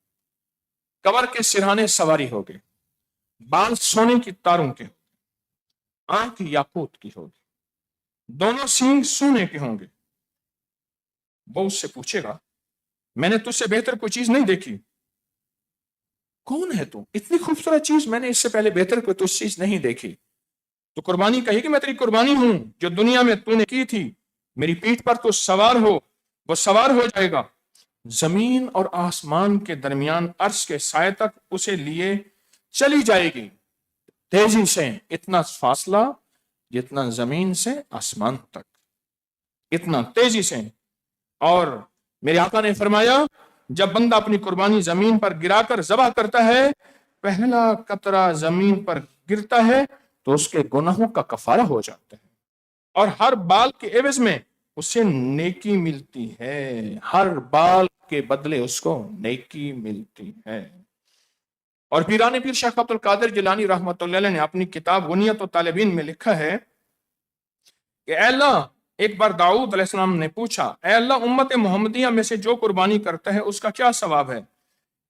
قبر کے سرہانے سواری ہوگی، بال سونے کی تاروں کے، آنکھ یاقوت کی ہوگی، دونوں سینگ سونے کے ہوں گے۔ وہ اس سے پوچھے گا میں نے تجھ سے بہتر کوئی چیز نہیں دیکھی، کون ہے تو، اتنی خوبصورت چیز میں نے اس سے پہلے بہتر کوئی تجھ چیز نہیں دیکھی۔ تو قربانی کہی کہ میں تیری قربانی ہوں جو دنیا میں تو نے کی تھی، میری پیٹھ پر تو سوار ہو، وہ سوار ہو جائے گا، زمین اور آسمان کے درمیان عرش کے سائے تک اسے لیے چلی جائے گی، تیزی سے، اتنا فاصلہ جتنا زمین سے آسمان تک، اتنا تیزی سے۔ اور میرے آقا نے فرمایا جب بندہ اپنی قربانی زمین پر گرا کر ذبح کرتا ہے، پہلا قطرہ زمین پر گرتا ہے تو اس کے گناہوں کا کفارہ ہو جاتا ہے، اور ہر بال کے عوض میں اسے نیکی ملتی ہے، ہر بال کے بدلے اس کو نیکی ملتی ہے۔ اور پیران پیر شیخ عبد القادر جیلانی رحمۃ اللہ علیہ نے اپنی کتاب غنیت الطالبین میں لکھا ہے کہ اے اللہ، ایک بار داؤد علیہ السلام نے پوچھا اے اللہ امت محمدیہ میں سے جو قربانی کرتا ہے اس کا کیا ثواب ہے؟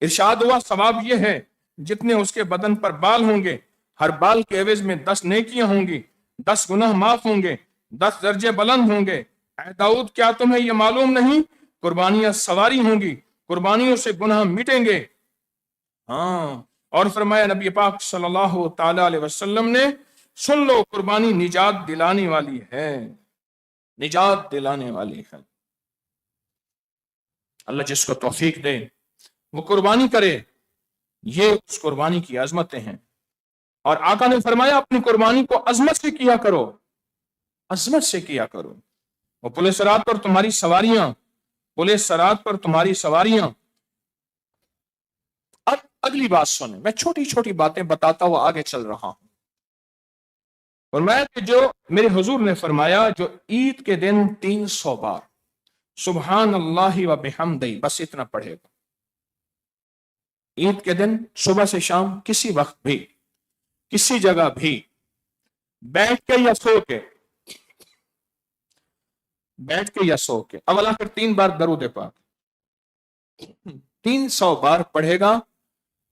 ارشاد ہوا ثواب یہ ہے جتنے اس کے بدن پر بال ہوں گے، ہر بال کے عوض میں 10 نیکیاں ہوں گی، 10 گناہ معاف ہوں گے، 10 درجے بلند ہوں گے۔ اے داؤد کیا تمہیں یہ معلوم نہیں قربانیاں سواری ہوں گی، قربانیوں سے گناہ مٹیں گے۔ ہاں، اور فرمایا نبی پاک صلی اللہ تعالی علیہ وسلم نے سن لو قربانی نجات دلانے والی ہے، نجات دلانے والی ہے۔ اللہ جس کو توفیق دے وہ قربانی کرے، یہ اس قربانی کی عظمتیں ہیں۔ اور آقا نے فرمایا اپنی قربانی کو عظمت سے کیا کرو، عظمت سے کیا کرو۔ وہ پل صراط پر تمہاری سواریاں، پل صراط پر تمہاری سواریاں۔ اب اگلی بات سنیں، میں چھوٹی چھوٹی باتیں بتاتا ہوا آگے چل رہا ہوں۔ فرمایا کہ جو میرے حضور نے فرمایا جو عید کے دن 300 بار سبحان اللہ و بحمدہ بس اتنا پڑھے گا، عید کے دن صبح سے شام کسی وقت بھی کسی جگہ بھی بیٹھ کے یا سو کے، بیٹھ کے یا سو کے، اول آخر 3 بار درود پاک 300 بار پڑھے گا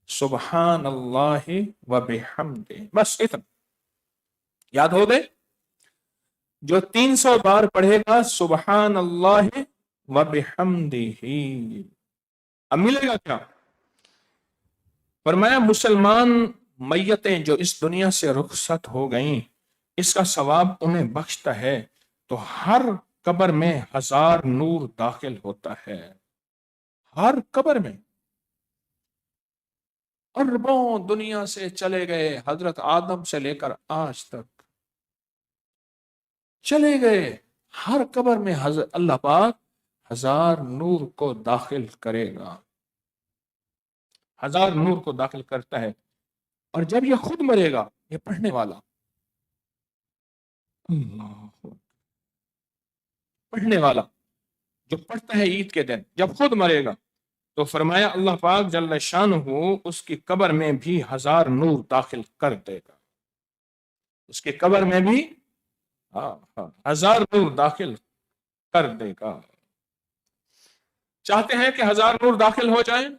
سبحان اللہ و بحمدہ، بس اتنا یاد ہو گئے؟ جو 300 بار پڑھے گا سبحان اللہ و بحمدہ، اب ملے گا کیا؟ فرمایا مسلمان میتیں جو اس دنیا سے رخصت ہو گئیں اس کا ثواب انہیں بخشتا ہے تو ہر قبر میں 1000 نور داخل ہوتا ہے. ہر قبر میں اربوں دنیا سے چلے گئے، حضرت آدم سے لے کر آج تک چلے گئے، ہر قبر میں اللہ پاک 1000 نور کو داخل کرے گا، 1000 نور کو داخل کرتا ہے. اور جب یہ خود مرے گا، یہ پڑھنے والا، اللہ، پڑھنے والا جو پڑھتا ہے عید کے دن، جب خود مرے گا تو فرمایا اللہ پاک جل شانہ اس کی قبر میں بھی 1000 نور داخل کر دے گا. اس کی قبر میں بھی 1000 نور داخل کر دے گا. چاہتے ہیں کہ 1000 نور داخل ہو جائیں؟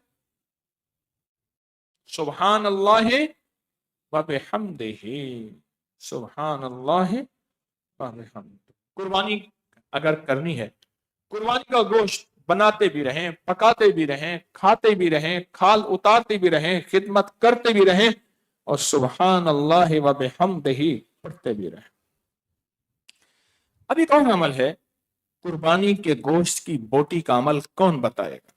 سبحان اللہ وبحمدہ، سبحان اللہ وبحمدہ. قربانی اگر کرنی ہے، قربانی کا گوشت بناتے بھی رہیں، پکاتے بھی رہیں، کھاتے بھی رہیں، کھال اتارتے بھی رہیں، خدمت کرتے بھی رہیں، اور سبحان اللہ وبحمدہ پڑھتے بھی رہیں. اب ایک اور عمل ہے، قربانی کے گوشت کی بوٹی کا عمل کون بتائے گا؟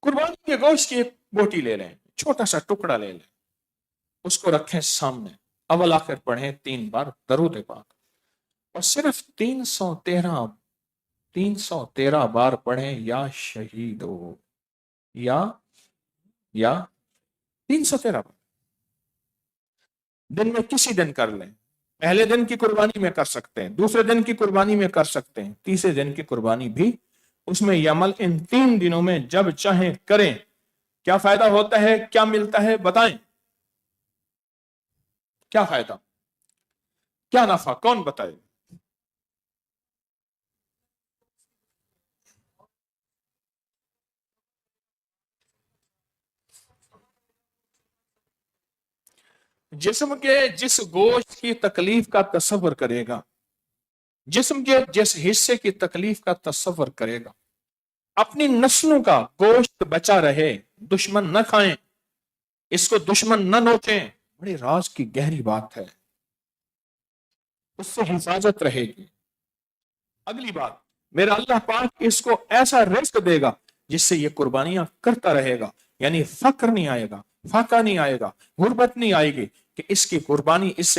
قربانی کے گوشت کی ایک بوٹی لے لیں، چھوٹا سا ٹکڑا لے لیں، اس کو رکھیں سامنے، اول آخر پڑھیں 3 بار درود پاک، اور صرف 313 بار پڑھیں یا شہیدو، یا 313 بار دن میں کسی دن کر لیں. پہلے دن کی قربانی میں کر سکتے ہیں، دوسرے دن کی قربانی میں کر سکتے ہیں، تیسرے دن کی قربانی بھی. اس میں یہ عمل ان 3 دنوں میں جب چاہیں کریں. کیا فائدہ ہوتا ہے، کیا ملتا ہے، بتائیں کیا فائدہ، کیا نفع، کون بتائے؟ جسم کے جس گوشت کی تکلیف کا تصور کرے گا، جسم کے جس حصے کی تکلیف کا تصور کرے گا، اپنی نسلوں کا گوشت بچا رہے، دشمن نہ کھائیں، اس کو دشمن نہ نوچیں، بڑی راز کی گہری بات ہے، اس سے حفاظت رہے گی. اگلی بات، میرا اللہ پاک اس کو ایسا رزق دے گا جس سے یہ قربانیاں کرتا رہے گا، یعنی فقر نہیں آئے گا، فاقہ نہیں آئے گا، غربت نہیں آئے گی کہ اس کی قربانی اس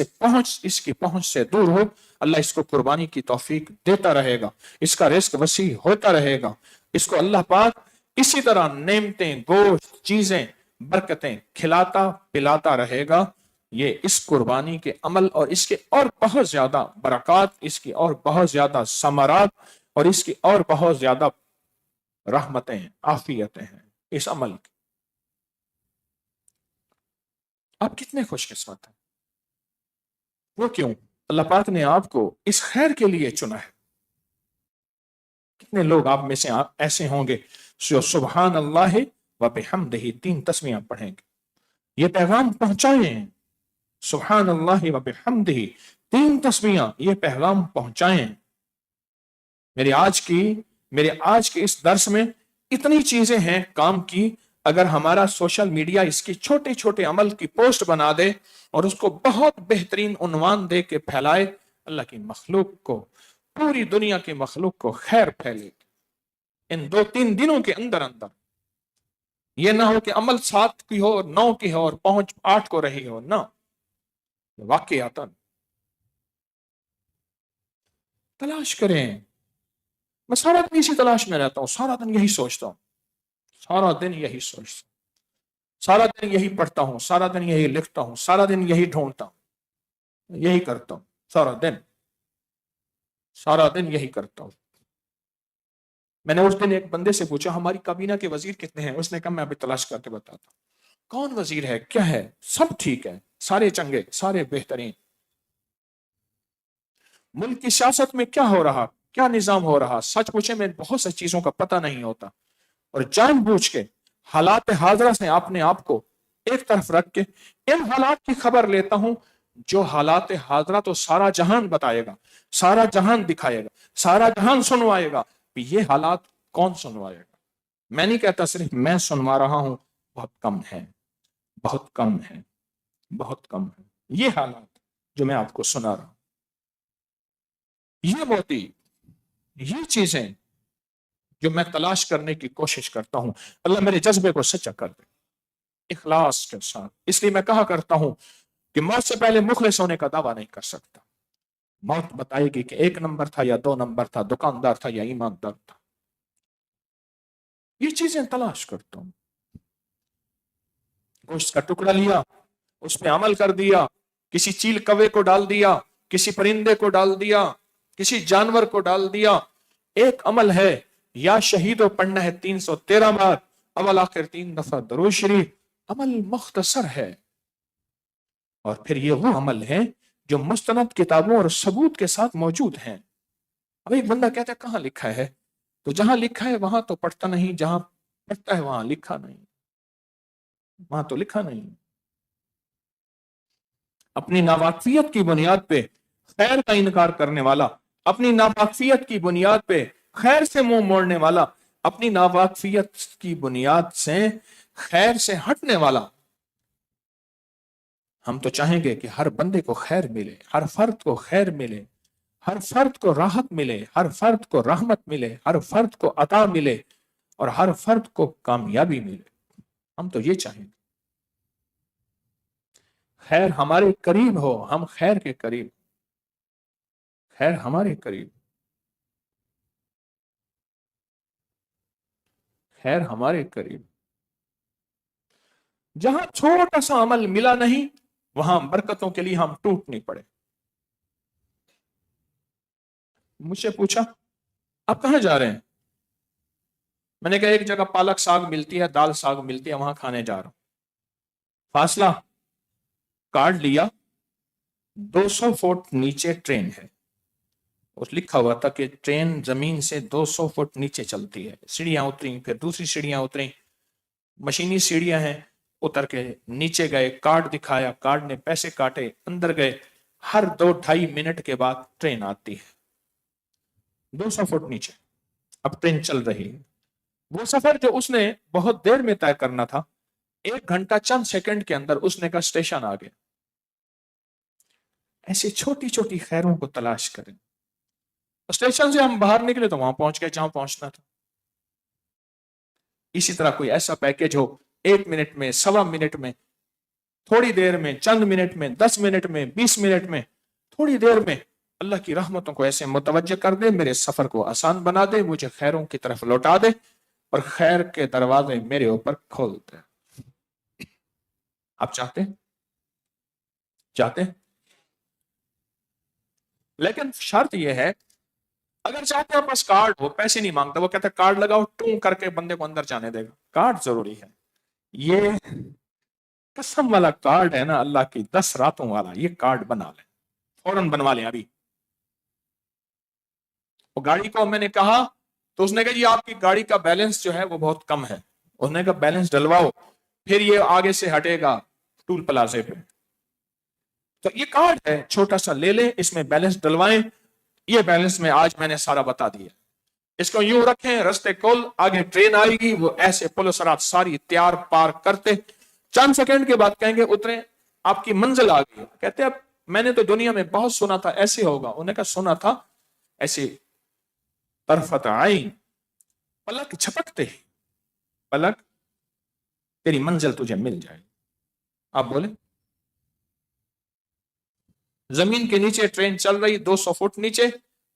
کی پہنچ سے دور ہو. اللہ اس کو قربانی کی توفیق دیتا رہے گا، اس کا رزق وسیع ہوتا رہے گا، اس کو اللہ پاک اسی طرح نعمتیں، گوشت، چیزیں، برکتیں کھلاتا پلاتا رہے گا. یہ اس قربانی کے عمل اور اس کے اور بہت زیادہ برکات، اس کی اور بہت زیادہ ثمرات، اور اس کی اور بہت زیادہ رحمتیں، عافیتیں ہیں اس عمل کی. آپ کتنے خوش قسمت ہیں. وہ کیوں؟ اللہ پاک نے آپ کو اس خیر کے لیے چنا ہے. کتنے لوگ آپ میں سے ایسے ہوں گے جو سبحان اللہ وبحمدہ 3 تسبیحاں پڑھیں گے، یہ پیغام پہنچائیں. سبحان اللہ وبحمدہ 3 تسبیحاں، یہ پیغام پہنچائیں. میرے آج کے اس درس میں اتنی چیزیں ہیں کام کی. اگر ہمارا سوشل میڈیا اس کی چھوٹے چھوٹے عمل کی پوسٹ بنا دے اور اس کو بہت بہترین عنوان دے کے پھیلائے، اللہ کی مخلوق کو، پوری دنیا کی مخلوق کو خیر پھیلے گی. ان 2-3 دنوں کے اندر یہ نہ ہو کہ عمل 7 کی ہو، 9 کی ہو اور پہنچ 8 کو رہی ہو. نہ، واقعات تلاش کریں. میں سارا دن اسی تلاش میں رہتا ہوں، سارا دن یہی سوچتا ہوں، سارا دن یہی سوچتا ہوں، سارا دن یہی پڑھتا ہوں، سارا دن یہی لکھتا ہوں، سارا دن یہی ڈھونڈتا ہوں، یہی کرتا ہوں، سارا دن یہی کرتا ہوں. میں نے اس دن ایک بندے سے پوچھا ہماری کابینہ کے وزیر کتنے ہیں؟ اس نے کہا میں ابھی تلاش کر کے بتاتا ہوں. کون وزیر ہے، کیا ہے؟ سب ٹھیک ہے، سارے چنگے، سارے بہترین. ملک کی سیاست میں کیا ہو رہا، کیا نظام ہو رہا، سچ پوچھے میں بہت سی چیزوں کا پتہ نہیں ہوتا، اور جان بوجھ کے حالات حاضرہ سے اپنے آپ کو ایک طرف رکھ کے ان حالات کی خبر لیتا ہوں جو حالات حاضرہ تو سارا جہان بتائے گا، سارا جہان دکھائے گا، سارا جہان سنوائے گا. یہ حالات کون سنوائے گا؟ میں نہیں کہتا صرف میں سنوا رہا ہوں، بہت کم ہے، بہت کم ہے، بہت کم ہے یہ حالات جو میں آپ کو سنا رہا ہوں، یہ موتی، یہ چیزیں جو میں تلاش کرنے کی کوشش کرتا ہوں، اللہ میرے جذبے کو سچا کر دے اخلاص کے ساتھ۔ اس لیے میں کہا کرتا ہوں کہ موت سے پہلے مخلص ہونے کا دعویٰ نہیں کر سکتا، موت بتائے گی کہ 1 نمبر تھا یا 2 نمبر تھا، دکاندار تھا یا ایماندار تھا۔ یہ چیزیں تلاش کرتا ہوں، گوشت کا ٹکڑا لیا، اس پہ عمل کر دیا، کسی چیل کوے کو ڈال دیا، کسی پرندے کو ڈال دیا، کسی جانور کو ڈال دیا، ایک عمل ہے، یا شہیدوں پڑھنا ہے 313 بار، اول آخر 3 دفعہ درود شریف، عمل مختصر ہے، اور پھر یہ وہ عمل ہے جو مستند کتابوں اور ثبوت کے ساتھ موجود ہیں۔ اب ایک بندہ کہتا ہے کہاں لکھا ہے؟ تو جہاں لکھا ہے وہاں تو پڑھتا نہیں، جہاں پڑھتا ہے وہاں لکھا نہیں، وہاں تو لکھا نہیں۔ اپنی ناواقفیت کی بنیاد پہ خیر کا انکار کرنے والا، اپنی ناواقفیت کی بنیاد پہ خیر سے منہ موڑنے والا، اپنی ناواقفیت کی بنیاد سے خیر سے ہٹنے والا، ہم تو چاہیں گے کہ ہر بندے کو خیر ملے، ہر فرد کو خیر ملے، ہر فرد کو راحت ملے، ہر فرد کو رحمت ملے، ہر فرد کو عطا ملے، اور ہر فرد کو کامیابی ملے، ہم تو یہ چاہیں گے خیر ہمارے قریب ہو، ہم خیر کے قریب، خیر ہمارے قریب، خیر ہمارے قریب۔ جہاں چھوٹا سا عمل ملا نہیں وہاں برکتوں کے لیے ہم ٹوٹ نہیں پڑے۔ مجھ سے پوچھا آپ کہاں جا رہے ہیں؟ میں نے کہا ایک جگہ پالک ساگ ملتی ہے، دال ساگ ملتی ہے، وہاں کھانے جا رہا ہوں۔ فاصلہ کارڈ لیا، 200 فٹ نیچے ٹرین ہے، اس لکھا ہوا تھا کہ ٹرین زمین سے 200 فٹ نیچے چلتی ہے، سیڑھیاں اتری، پھر دوسری سیڑھیاں اتری، مشینی سیڑھیاں ہیں، اتر کے نیچے گئے، کارڈ دکھایا، کارڈ نے پیسے کاٹے، اندر گئے، ہر 2-2.5 منٹ کے بعد ٹرین آتی ہے 200 فٹ نیچے، اب ٹرین چل رہی ہے۔ وہ سفر جو اس نے بہت دیر میں طے کرنا تھا، 1 گھنٹہ چند سیکنڈ کے اندر اس نے کہا اسٹیشن آ گیا۔ ایسی چھوٹی چھوٹی خیروں کو تلاش کریں، اسٹیشن سے ہم باہر نکلے تو وہاں پہنچ گئے جہاں پہنچنا تھا۔ اسی طرح کوئی ایسا پیکج ہو 1 منٹ میں، 1.25 منٹ میں، تھوڑی دیر میں، چند منٹ میں، 10 منٹ میں، 20 منٹ میں، تھوڑی دیر میں اللہ کی رحمتوں کو ایسے متوجہ کر دے، میرے سفر کو آسان بنا دے، مجھے خیروں کی طرف لوٹا دے، اور خیر کے دروازے میرے اوپر کھول دے۔ آپ چاہتے ہیں؟ لیکن شرط یہ ہے، اگر چاہتے ہیں بس کارڈ، وہ پیسے نہیں مانگتا، وہ کہتا ہے کارڈ لگاؤ، ٹوں کر کے بندے کو اندر جانے دے گا۔ کارڈ ضروری ہے، یہ قسم والا کارڈ ہے نا اللہ کی 10 راتوں والا، یہ کارڈ بنا لیں، فوراً بنوا لیں ابھی۔ وہ گاڑی کو میں نے کہا تو اس نے کہا جی آپ کی گاڑی کا بیلنس جو ہے وہ بہت کم ہے، اس نے کہا بیلنس ڈلواؤ، پھر یہ آگے سے ہٹے گا ٹول پلازے پہ۔ تو یہ کارڈ ہے چھوٹا سا، لے لیں، اس میں بیلنس ڈلوائیں، یہ بیلنس میں آج میں نے سارا بتا دیا، اس کو یوں رکھیں، رستے کھول، آگے ٹرین آئے گی، وہ ایسے پلسرات ساری تیار پار کرتے، چند سیکنڈ کے بعد کہیں گے اتریں، آپ کی منزل آ گئی۔ کہتے ہیں اب میں نے تو دنیا میں بہت سنا تھا ایسے ہوگا، انہوں نے کہا سنا تھا ایسے طرفت عین، پلک جھپکتے ہی، پلک تیری منزل تجھے مل جائے۔ آپ بولیں، زمین کے نیچے ٹرین چل رہی 200 فٹ نیچے،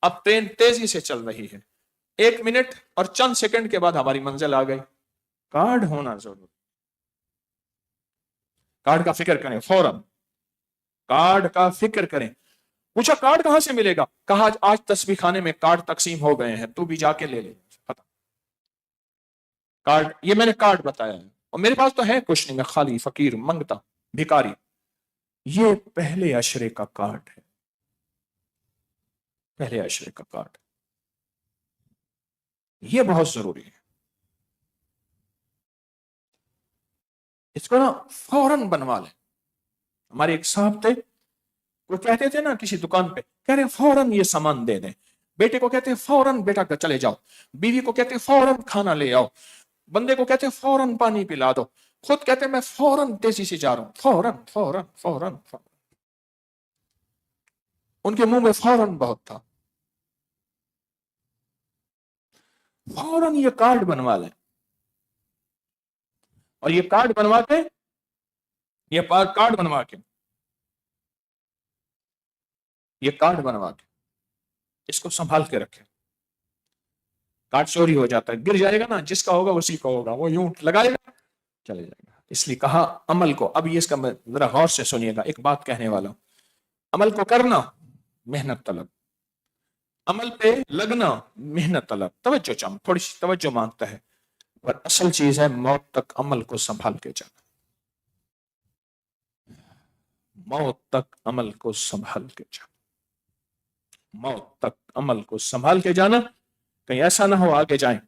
اب ٹرین تیزی سے چل رہی ہے، 1 منٹ اور چند سیکنڈ کے بعد ہماری منزل آ گئی۔ کارڈ ہونا ضروری، کارڈ کا فکر کریں، فوراً کارڈ کا فکر کریں۔ پوچھا کارڈ کہاں سے ملے گا؟ کہا آج تسبیح خانے میں کارڈ تقسیم ہو گئے ہیں، تو بھی جا کے لے لے۔ پتا کارڈ، یہ میں نے کارڈ بتایا ہے، اور میرے پاس تو ہے کچھ نہیں، میں خالی فقیر منگتا بھکاری، یہ پہلے عشرے کا کارڈ ہے، پہلے عشرے کا کارڈ، یہ بہت ضروری ہے، اس کو نا فوراً بنوا لیں۔ ہمارے ایک صاحب تھے، وہ کہتے تھے نا کسی دکان پہ، کہہ رہے فوراً یہ سامان دے دیں، بیٹے کو کہتے ہیں فوراً بیٹا چلے جاؤ، بیوی کو کہتے ہیں فوراً کھانا لے آؤ، بندے کو کہتے ہیں فوراً پانی پلا دو، خود کہتے ہیں میں فوراً تیزی سے جا رہا ہوں، فوراً فوراً فوراً فوراً۔ ان کے منہ میں فوراً بہت تھا، فوراً یہ کارڈ بنوا لیں، اور یہ کارڈ بنوا کے، یہ کارڈ بنوا کے، یہ کارڈ بنوا کے اس کو سنبھال کے رکھے۔ کارڈ چوری ہو جاتا ہے، گر جائے گا نا، جس کا ہوگا اسی کا ہوگا، وہ یوں لگائے گا چلے جائے گا۔ اس لیے کہا عمل کو، اب یہ اس کا ذرا غور سے سنیے گا، ایک بات کہنے والا ہوں، عمل کو کرنا محنت طلب، عمل پہ لگنا محنت طلب، توجہ تھوڑی سی توجہ مانگتا ہے، پر اصل چیز ہے موت تک عمل کو سنبھال کے جانا، موت تک عمل کو سنبھال کے جانا، موت تک عمل کو سنبھال کے جانا، کہیں ایسا نہ ہو آگے جائیں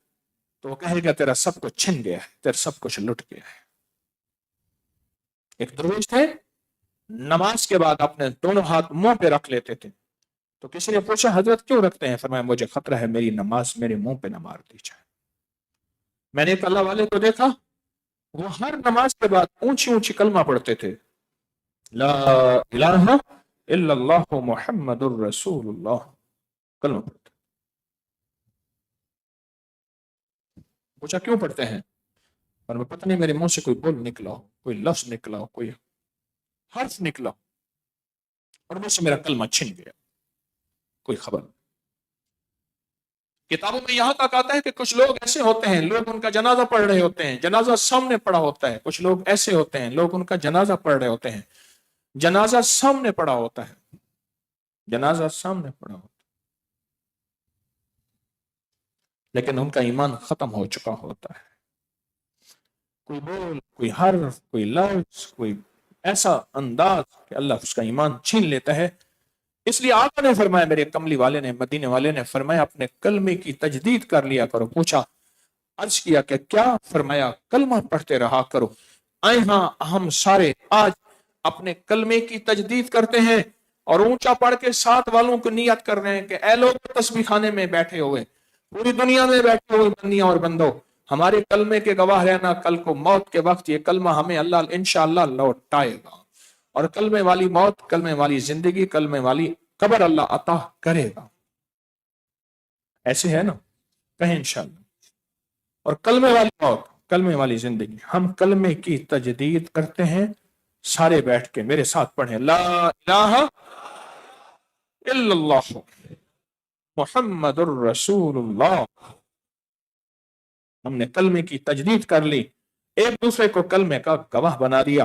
تو وہ کہے گا تیرا سب کچھ چھن گیا ہے، تیرا سب کچھ لٹ گیا ہے۔ ایک درویش تھے، نماز کے بعد اپنے دونوں ہاتھ منہ پہ رکھ لیتے تھے، تو کسی نے پوچھا حضرت کیوں رکھتے ہیں؟ فرمایا مجھے خطرہ ہے میری نماز میرے منہ پہ نہ مار دی جائے۔ میں نے ایک اللہ والے کو دیکھا، وہ ہر نماز کے بعد اونچی اونچی کلمہ پڑھتے تھے، لا الہ الا اللہ محمد الرسول اللہ، کلمہ پڑھتے۔ پوچھا کیوں پڑھتے ہیں؟ پر میں پتہ نہیں میرے منہ سے کوئی بول نکلا ہو، کوئی لفظ نکلا ہو، کوئی حرف نکلا ہو، اور مجھ سے میرا کلمہ چھن گیا، کوئی خبر نہیں۔ کتابوں میں یہاں تک آتا ہے کہ کچھ لوگ ایسے ہوتے ہیں، لوگ ان کا جنازہ پڑھ رہے ہوتے ہیں، جنازہ سامنے پڑا ہوتا ہے، کچھ لوگ ایسے ہوتے ہیں لوگ ان کا جنازہ پڑھ رہے ہوتے ہیں، جنازہ سامنے پڑا ہوتا ہے، جنازہ سامنے پڑا ہوتا ہے، لیکن ان کا ایمان ختم ہو چکا ہوتا ہے۔ کوئی بول، کوئی حرف، کوئی لفظ، کوئی ایسا انداز کہ اللہ اس کا ایمان چھین لیتا ہے۔ اس لیے آقا نے فرمایا، میرے کملی والے نے، مدینے والے نے فرمایا اپنے کلمے کی تجدید کر لیا کرو۔ پوچھا، عرض کیا کہ کیا؟ فرمایا کلمہ پڑھتے رہا کرو۔ آئے ہاں ہم سارے آج اپنے کلمے کی تجدید کرتے ہیں اور اونچا پڑھ کے ساتھ والوں کو نیت کر رہے ہیں کہ اے لوگ تسبیح خانے میں بیٹھے ہوئے، پوری دنیا میں بیٹھے ہوئے بندیاں اور بندوں، ہمارے کلمے کے گواہ رہنا، کل کو موت کے وقت یہ کلمہ ہمیں اللہ انشاءاللہ لوٹائے گا، اور کلمے والی موت، کلمے والی زندگی، کلمے والی قبر اللہ عطا کرے گا۔ ایسے ہے نا، کہیں انشاءاللہ۔ اور کلمے والی موت، کلمے والی زندگی، ہم کلمے کی تجدید کرتے ہیں سارے بیٹھ کے، میرے ساتھ پڑھیں، لا الہ الا اللہ محمد الرسول اللہ۔ ہم نے کلمے کی تجدید کر لی، ایک دوسرے کو کلمے کا گواہ بنا دیا،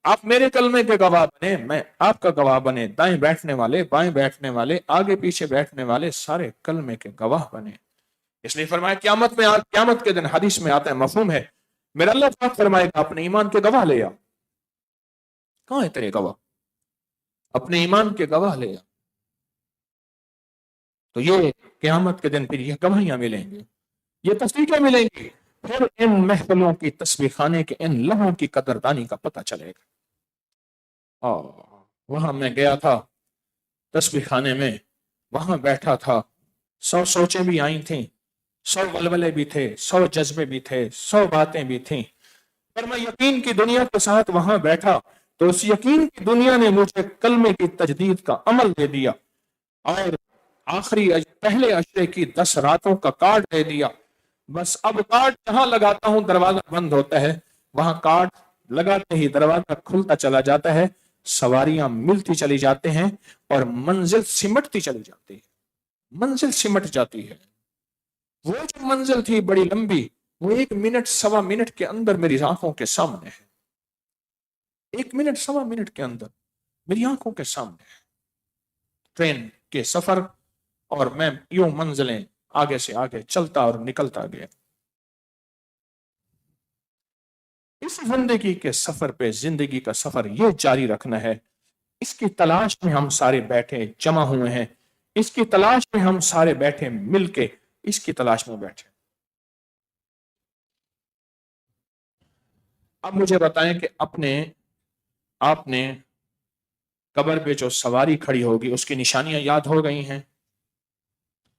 آپ میرے کلمے کے گواہ بنے، میں آپ کا گواہ بنے، دائیں بیٹھنے والے، بائیں بیٹھنے والے، آگے پیچھے بیٹھنے والے سارے کلمے کے گواہ بنے۔ اس لیے فرمایا قیامت کے دن، حدیث میں آتا ہے، مفہوم ہے، میرا اللہ پاک فرمائے گا اپنے ایمان کے گواہ لے آ۔ کہاں ہے تیرے گواہ؟ اپنے ایمان کے گواہ لے آ۔ تو یہ قیامت کے دن پھر یہ گواہیاں ملیں گی، یہ تصدیقیں ملیں گی، پھر ان محفلوں کی، تسبیح خانے کے ان لمحوں کی قدردانی کا پتہ چلے گا۔ وہاں میں گیا تھا تسبیح خانے میں، وہاں بیٹھا تھا، 100 سوچیں بھی آئی تھیں، 100 ولولے بھی تھے، 100 جذبے بھی تھے، 100 باتیں بھی تھیں، پر میں یقین کی دنیا کے ساتھ وہاں بیٹھا تو اس یقین کی دنیا نے مجھے کلمے کی تجدید کا عمل دے دیا، اور پہلے عشرے کی 10 راتوں کا کارڈ دے دیا۔ بس اب کارڈ جہاں لگاتا ہوں دروازہ بند ہوتا ہے، وہاں کارڈ لگاتے ہی دروازہ کھلتا چلا جاتا ہے، سواریاں ملتی چلی جاتے ہیں، اور منزل سمٹتی چلی جاتی ہے، منزل سمٹ جاتی ہے۔ وہ جو منزل تھی بڑی لمبی، وہ 1 منٹ 1.25 منٹ کے اندر میری آنکھوں کے سامنے ہے، 1 منٹ 1.25 منٹ کے اندر میری آنکھوں کے سامنے ہے، ٹرین کے سفر، اور میں یوں منزلیں آگے سے آگے چلتا اور نکلتا گیا۔ اس زندگی کے سفر پہ، زندگی کا سفر یہ جاری رکھنا ہے، اس کی تلاش میں ہم سارے بیٹھے جمع ہوئے ہیں، اس کی تلاش میں ہم سارے بیٹھے مل کے، اس کی تلاش میں بیٹھے۔ اب مجھے بتائیں کہ آپ نے قبر پہ جو سواری کھڑی ہوگی اس کی نشانیاں یاد ہو گئی ہیں؟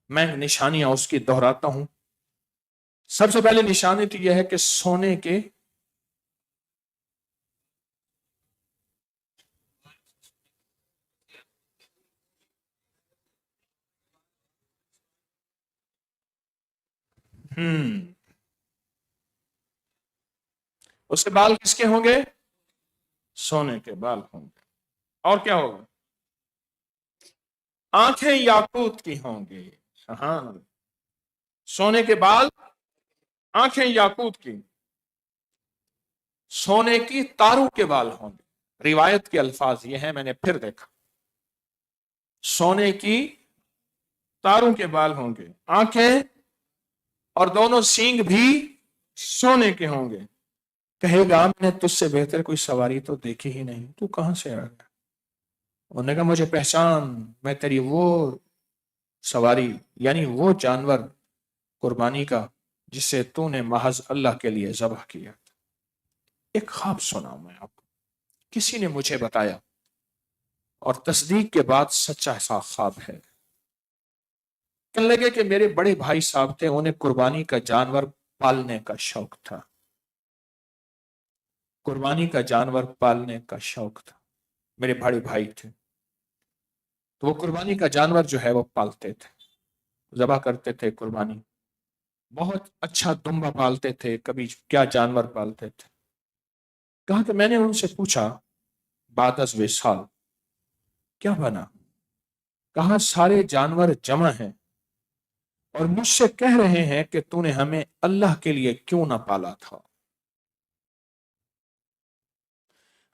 میں نشانیاں اس کی دہراتا ہوں، سب سے پہلے نشانی تو یہ ہے کہ سونے کے اس کے بال کس کے ہوں گے؟ سونے کے بال ہوں گے. اور کیا ہوگا؟ آنکھیں یاقوت کی ہوں گی. ہاں، سونے کے بال، آنکھیں یاقوت کی. سونے کی تاروں کے بال ہوں گے. روایت کے الفاظ یہ ہیں، میں نے پھر دیکھا. سونے کی تاروں کے بال ہوں گے، آنکھیں اور دونوں سینگ بھی سونے کے ہوں گے. کہے گا میں نے تجھ سے بہتر کوئی سواری تو دیکھی ہی نہیں، تو کہاں سے آ گیا؟ انہوں نے کہا مجھے پہچان، میں تیری وہ سواری یعنی وہ جانور قربانی کا جسے تو نے محض اللہ کے لیے ذبح کیا. ایک خواب سنا میں آپ کو، کسی نے مجھے بتایا اور تصدیق کے بعد سچا سا خواب ہے. کہنے لگے کہ میرے بڑے بھائی صاحب تھے، انہیں قربانی کا جانور پالنے کا شوق تھا. قربانی کا جانور پالنے کا شوق تھا. میرے بڑے بھائی تھے تو وہ قربانی کا جانور جو ہے وہ پالتے تھے، ذبح کرتے تھے قربانی. بہت اچھا دمبا پالتے تھے، کبھی کیا جانور پالتے تھے. کہا کہ میں نے ان سے پوچھا بعد از وصال کیا بنا؟ کہا سارے جانور جمع ہیں اور مجھ سے کہہ رہے ہیں کہ تو نے ہمیں اللہ کے لیے کیوں نہ پالا تھا.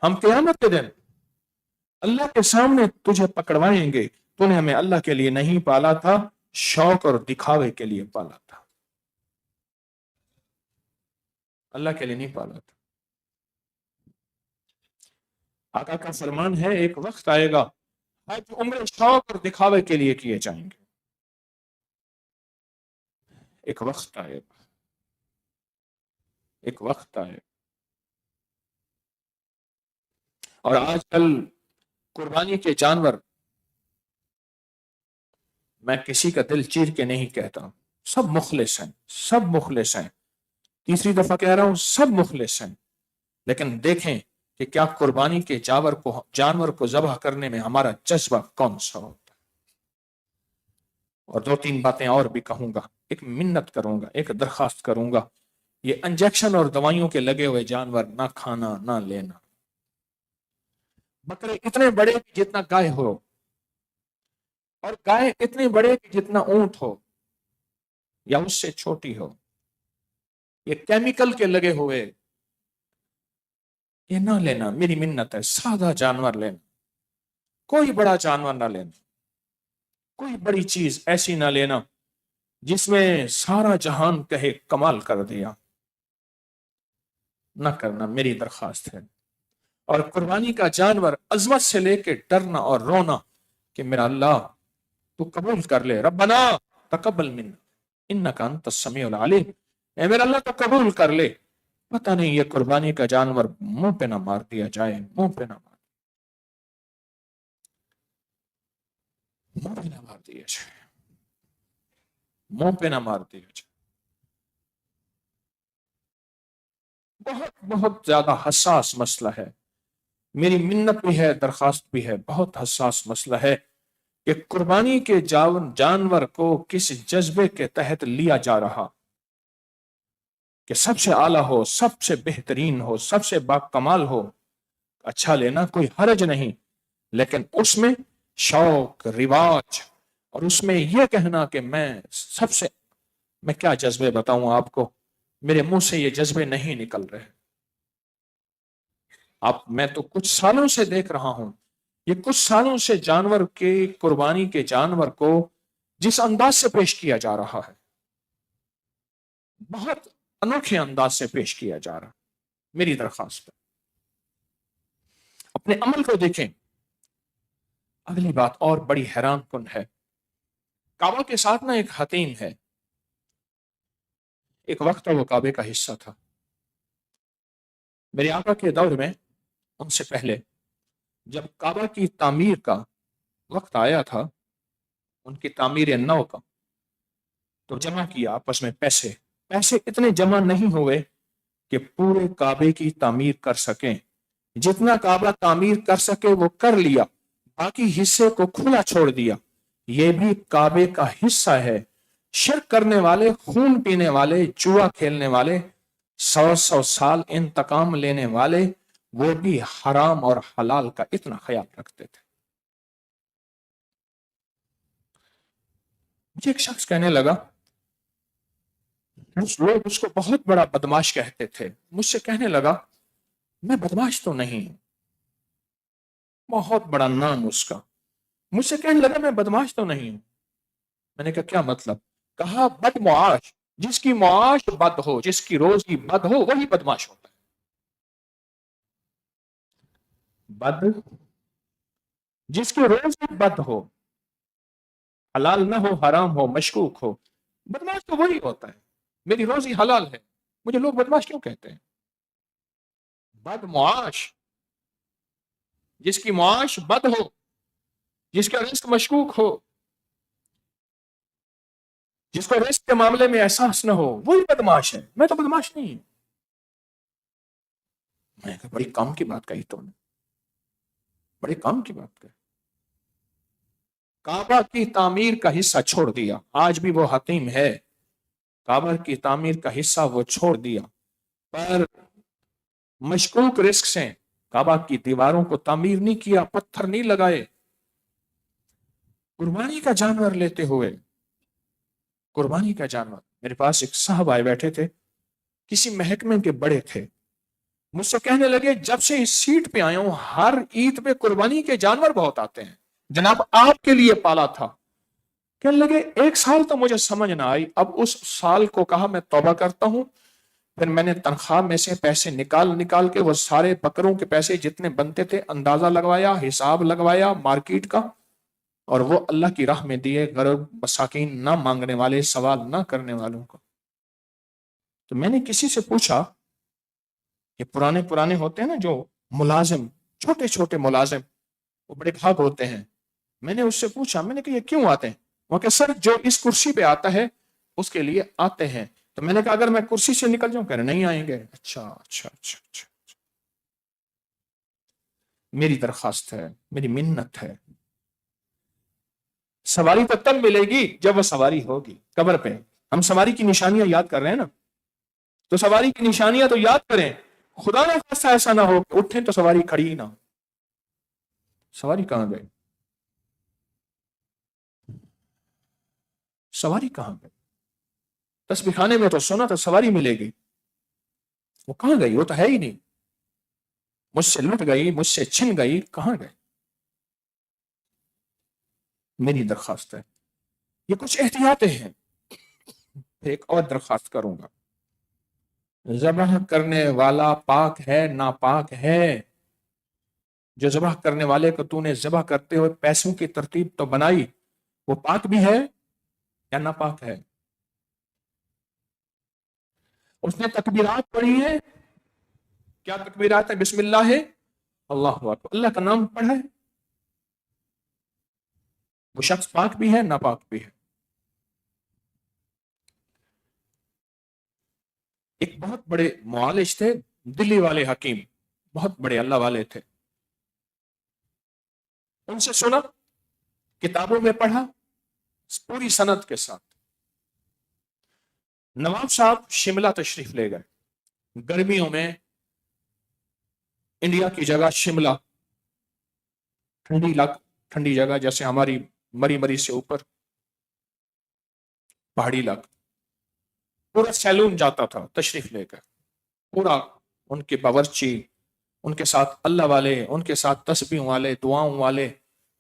ہم قیامت کے دن اللہ کے سامنے تجھے پکڑوائیں گے، تو نے ہمیں اللہ کے لیے نہیں پالا تھا، شوق اور دکھاوے کے لیے پالا تھا. اللہ کے لیے نہیں پالا تھا. آقا کا فرمان ہے ایک وقت آئے گا حج عمر شوق اور دکھاوے کے لیے کیے جائیں گے. ایک وقت آئے گا، ایک وقت آئے گا. اور آج کل قربانی کے جانور، میں کسی کا دل چیر کے نہیں کہتا، سب مخلص ہیں، سب مخلص ہیں. تیسری دفعہ کہہ رہا ہوں سب مخلص ہیں. لیکن دیکھیں کہ کیا قربانی کے جانور کو ذبح کرنے میں ہمارا جذبہ کون سا ہوتا ہے. اور دو تین باتیں اور بھی کہوں گا، ایک منت کروں گا، ایک درخواست کروں گا. یہ انجیکشن اور دوائیوں کے لگے ہوئے جانور نہ کھانا، نہ لینا. بکرے اتنے بڑے جتنا گائے ہو، اور گائے اتنے بڑے جتنا اونٹ ہو یا اس سے چھوٹی ہو. یہ کیمیکل کے لگے ہوئے یہ نہ لینا. میری منت ہے، سادہ جانور لینا، کوئی بڑا جانور نہ لینا، کوئی بڑی چیز ایسی نہ لینا جس میں سارا جہان کہے کمال کر دیا. نہ کرنا، میری درخواست ہے. اور قربانی کا جانور عظمت سے لے کے ڈرنا اور رونا کہ میرا اللہ تو قبول کر لے، ربنا تقبل منا انک انت السمیع العلیم، اے میرا اللہ تو قبول کر لے. پتہ نہیں یہ قربانی کا جانور منہ پہ نہ مار دیا جائے، منہ پہ نہ مار دیا جائے، منہ پہ نہ مار دیا جائے. بہت بہت زیادہ حساس مسئلہ ہے. میری منت بھی ہے، درخواست بھی ہے. بہت حساس مسئلہ ہے کہ قربانی کے جانور کو کس جذبے کے تحت لیا جا رہا کہ سب سے اعلیٰ ہو، سب سے بہترین ہو، سب سے باکمال ہو. اچھا لینا کوئی حرج نہیں، لیکن اس میں شوق، رواج، اور اس میں یہ کہنا کہ میں کیا جذبے بتاؤں آپ کو، میرے منہ سے یہ جذبے نہیں نکل رہے. میں تو کچھ سالوں سے دیکھ رہا ہوں، یہ کچھ سالوں سے جانور کے قربانی کے جانور کو جس انداز سے پیش کیا جا رہا ہے، بہت انوکھے انداز سے پیش کیا جا رہا. میری درخواست ہے اپنے عمل کو دیکھیں. اگلی بات اور بڑی حیران کن ہے. کعبہ کے ساتھ نا ایک حتیم ہے. ایک وقت وہ کعبے کا حصہ تھا. میرے آقا کے دور میں، ان سے پہلے، جب کعبہ کی تعمیر کا وقت آیا تھا، ان کی تعمیر نو کا، تو جمع کیا آپس میں پیسے پیسے اتنے جمع نہیں ہوئے کہ پورے کعبے کی تعمیر کر سکیں. جتنا کعبہ تعمیر کر سکے وہ کر لیا، باقی حصے کو کھلا چھوڑ دیا. یہ بھی کعبے کا حصہ ہے. شرک کرنے والے، خون پینے والے، جوا کھیلنے والے، 100 سال انتقام لینے والے، وہ بھی حرام اور حلال کا اتنا خیال رکھتے تھے. مجھے ایک شخص کہنے لگا، لوگ اس کو بہت بڑا بدماش کہتے تھے. مجھ سے کہنے لگا میں بدماش تو نہیں ہوں. بہت بڑا نام اس کا. مجھ سے کہنے لگا میں بدماش تو نہیں ہوں. میں نے کہا کیا مطلب؟ کہا بد معاش، جس کی معاش بد ہو، جس کی روزی بد ہو، وہی بدماش ہوتا ہے. بد، جس کی روزی بد ہو، حلال نہ ہو، حرام ہو، مشکوک ہو، بدماش تو وہی ہوتا ہے. میری روزی حلال ہے، مجھے لوگ بدماش کیوں کہتے ہیں؟ بد معاش، جس کی معاش بد ہو، جس کا رزق مشکوک ہو، جس کو رزق کے معاملے میں احساس نہ ہو، وہی بدماش ہے. میں تو بدماش نہیں ہوں. میں کہا بڑی کام کی بات کہی تو نے، بڑے کام کی بات کہی. کعبہ کی تعمیر کا حصہ چھوڑ دیا. آج بھی وہ حتیم ہے. کعبہ کی تعمیر کا حصہ وہ چھوڑ دیا، پر مشکوک رزق سے کعبہ کی دیواروں کو تعمیر نہیں کیا، پتھر نہیں لگائے. قربانی کا جانور لیتے ہوئے، قربانی کا جانور. میرے پاس ایک صاحب آئے بیٹھے تھے، کسی محکمے کے بڑے تھے. مجھ سے کہنے لگے جب سے اس سیٹ پہ آیا ہوں ہر عید پہ قربانی کے جانور بہت آتے ہیں، جناب آپ کے لیے پالا تھا. کہنے لگے ایک سال تو مجھے سمجھ نہ آئی. اب اس سال کو کہا میں توبہ کرتا ہوں. پھر میں نے تنخواہ میں سے پیسے نکال کے وہ سارے بکروں کے پیسے جتنے بنتے تھے اندازہ لگوایا، حساب لگوایا مارکیٹ کا، اور وہ اللہ کی راہ میں دیے غریب مساکین، نہ مانگنے والے، سوال نہ کرنے والوں کو. تو میں نے کسی سے پوچھا، یہ پرانے ہوتے ہیں نا جو ملازم، چھوٹے چھوٹے ملازم، وہ بڑے بھاگ ہوتے ہیں. میں نے اس سے پوچھا، میں نے کہا یہ کیوں آتے ہیں؟ وہ کہ سر جو اس کرسی پہ آتا ہے اس کے لیے آتے ہیں. تو میں نے کہا اگر میں کرسی سے نکل جاؤں، کہہ رہے نہیں آئیں گے. اچھا اچھا اچھا اچھا. میری درخواست ہے، میری منت ہے، سواری تو تب ملے گی جب وہ سواری ہوگی قبر پہ. ہم سواری کی نشانیاں یاد کر رہے ہیں نا، تو سواری کی نشانیاں تو یاد کریں. خدا نہ خاصا ایسا نہ ہو کہ اٹھیں تو سواری کھڑی ہی نہ ہو. سواری کہاں گئی؟ سواری کہاں گئی؟ تسبیح خانے میں تو سنا تو سواری ملے گی، وہ کہاں گئی؟ وہ تو ہے ہی نہیں. مجھ سے لٹ گئی، مجھ سے چھن گئی، کہاں گئے؟ میری درخواست ہے، یہ کچھ احتیاطیں ہیں. ایک اور درخواست کروں گا، ذبح کرنے والا پاک ہے ناپاک ہے؟ جو ذبح کرنے والے کو تو نے ذبح کرتے ہوئے پیسوں کی ترتیب تو بنائی، وہ پاک بھی ہے یا ناپاک ہے؟ اس نے تکبیرات پڑھی ہیں. کیا تکبیرات ہے؟ بسم اللہ ہے، اللہ اکبر، اللہ کا نام پڑھا ہے. وہ شخص پاک بھی ہے ناپاک بھی ہے. ایک بہت بڑے معالج تھے، دلی والے حکیم، بہت بڑے اللہ والے تھے. ان سے سنا، کتابوں میں پڑھا، پوری سند کے ساتھ. نواب صاحب شملہ تشریف لے گئے گرمیوں میں. انڈیا کی جگہ شملہ، ٹھنڈی جگہ، جیسے ہماری مری سے اوپر پہاڑی علاقہ. پورا سیلون جاتا تھا تشریف لے کر، پورا ان کے باورچی، ان کے ساتھ اللہ والے، ان کے ساتھ تسبیح والے، دعاؤں والے،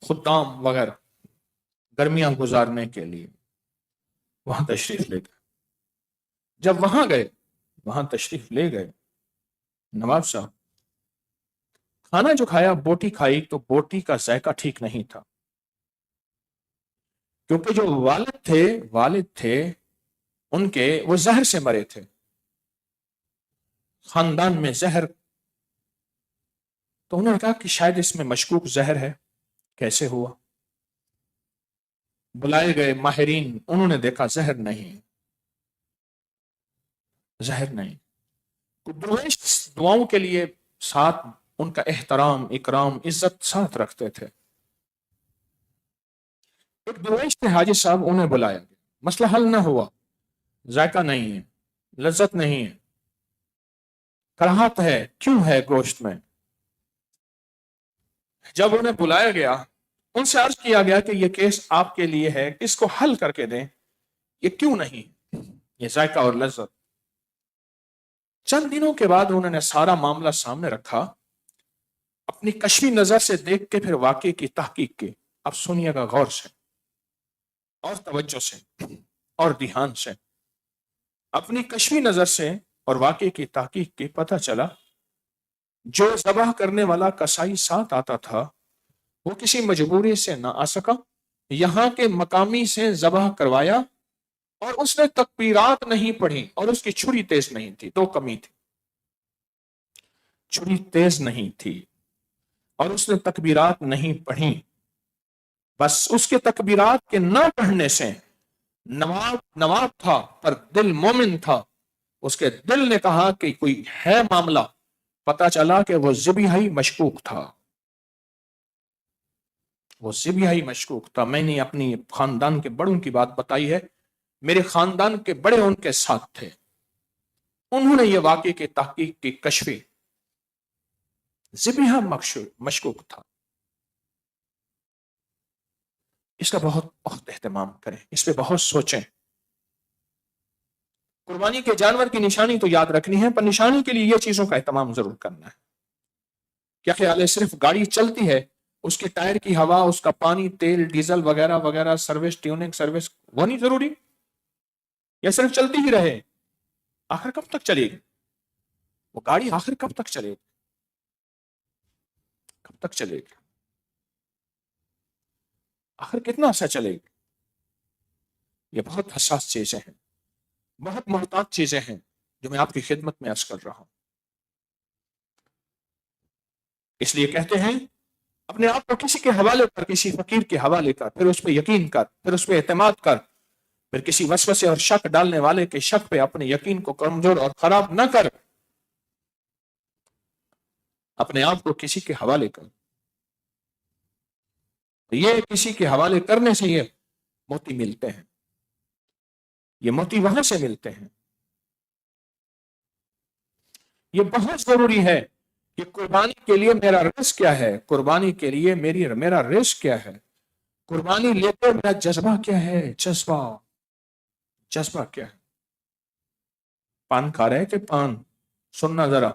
خدام وغیرہ، گرمیاں گزارنے کے لیے وہاں تشریف لے گئے. جب وہاں تشریف لے گئے نواب صاحب، کھانا جو کھایا، بوٹی کھائی، تو بوٹی کا ذائقہ ٹھیک نہیں تھا. کیونکہ جو والد تھے ان کے، وہ زہر سے مرے تھے، خاندان میں زہر. تو انہوں نے کہا کہ شاید اس میں مشکوک زہر ہے. کیسے ہوا؟ بلائے گئے ماہرین، انہوں نے دیکھا زہر نہیں. ظاہر نہیں. درویش دعاؤں کے لیے ساتھ ان کا احترام، اکرام، عزت ساتھ رکھتے تھے. ایک درویش تھے حاجی صاحب، انہیں بلایا گیا، مسئلہ حل نہ ہوا، ذائقہ نہیں ہے، لذت نہیں ہے، کراہت ہے، کیوں ہے گوشت میں. جب انہیں بلایا گیا، ان سے عرض کیا گیا کہ یہ کیس آپ کے لیے ہے، اس کو حل کر کے دیں، یہ کیوں نہیں، یہ ذائقہ اور لذت. چند دنوں کے بعد انہوں نے سارا معاملہ سامنے رکھا، اپنی کشفی نظر سے دیکھ کے پھر واقعے کی تحقیق کی. اب سنیے گا غور سے اور توجہ سے اور دھیان سے. اپنی کشفی نظر سے اور واقعے کی تحقیق کی، پتہ چلا جو ذبح کرنے والا کسائی ساتھ آتا تھا وہ کسی مجبوری سے نہ آ سکا، یہاں کے مقامی سے ذبح کروایا، اور اس نے تکبیرات نہیں پڑھی، اور اس کی چھری تیز نہیں تھی. دو کمی تھی، چھری تیز نہیں تھی اور اس نے تکبیرات نہیں پڑھی. بس اس کے تکبیرات کے نہ پڑھنے سے نواب تھا پر دل مومن تھا. اس کے دل نے کہا کہ کوئی ہے معاملہ. پتا چلا کہ وہ ذبیحہ مشکوک تھا، وہ ذبیحہ مشکوک تھا. میں نے اپنی خاندان کے بڑوں کی بات بتائی ہے، میرے خاندان کے بڑے ان کے ساتھ تھے، انہوں نے یہ واقعے کی تحقیق کی، کشفی، ذبیحہ مشکوک تھا. اس کا بہت بہت اہتمام کریں، اس پہ بہت سوچیں. قربانی کے جانور کی نشانی تو یاد رکھنی ہے، پر نشانی کے لیے یہ چیزوں کا اہتمام ضرور کرنا ہے. کیا خیال ہے صرف گاڑی چلتی ہے، اس کے ٹائر کی ہوا، اس کا پانی، تیل، ڈیزل وغیرہ وغیرہ، سروس، ٹیوننگ سروس، وہ نہیں ضروری؟ یا صرف چلتی ہی رہے؟ آخر کب تک چلے گی وہ گاڑی؟ آخر کب تک چلے گی؟ کب تک چلے گی؟ آخر کتنا عرصہ چلے گی؟ یہ بہت حساس چیزیں ہیں، بہت محتاط چیزیں ہیں جو میں آپ کی خدمت میں عرض کر رہا ہوں. اس لیے کہتے ہیں اپنے آپ کو کسی کے حوالے کر، کسی فقیر کے حوالے کر، پھر اس پہ یقین کر، پھر اس پہ اعتماد کر، پھر کسی وسوسے اور شک ڈالنے والے کے شک پہ اپنے یقین کو کمزور اور خراب نہ کر. اپنے آپ کو کسی کے حوالے کر. یہ کسی کے حوالے کرنے سے یہ موتی ملتے ہیں، یہ موتی وہاں سے ملتے ہیں. یہ بہت ضروری ہے کہ قربانی کے لیے میرا رزق کیا ہے، قربانی کے لیے میرا رزق کیا ہے، قربانی لے کر میرا جذبہ کیا ہے، جذبہ کیا ہے. پان کھا رہے تھے، پان، سننا ذرا،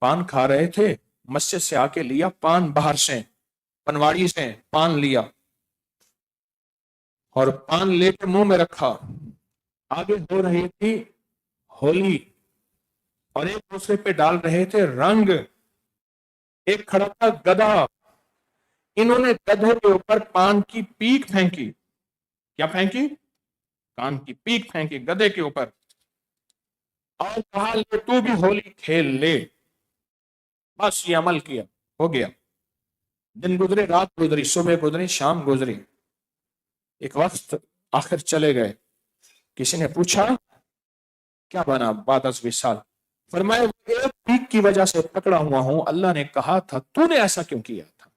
پان کھا رہے تھے، مسجد سے آ کے لیا پان، باہر سے پنواڑی سے پان لیا اور پان لے کے منہ میں رکھا. آگے ہو رہی تھی ہولی اور ایک دوسرے پہ ڈال رہے تھے رنگ. ایک کھڑا تھا گدھا، انہوں نے گدھے کے اوپر پان کی پیک پھینکی. کیا پھینکی؟ پان کی پیک پھینکی گدھے کے اوپر، اور کہا لے تو بھی ہولی کھیل لے. بس یہ عمل کیا، ہو گیا. دن گزرے، رات گزری، صبح گزری، شام گزری، ایک وقت آخر چلے گئے. کسی نے پوچھا کیا بنا بعد از وصال؟ فرمایا ایک پیک کی وجہ سے پکڑا ہوا ہوں. اللہ نے کہا تھا تو نے ایسا کیوں کیا تھا؟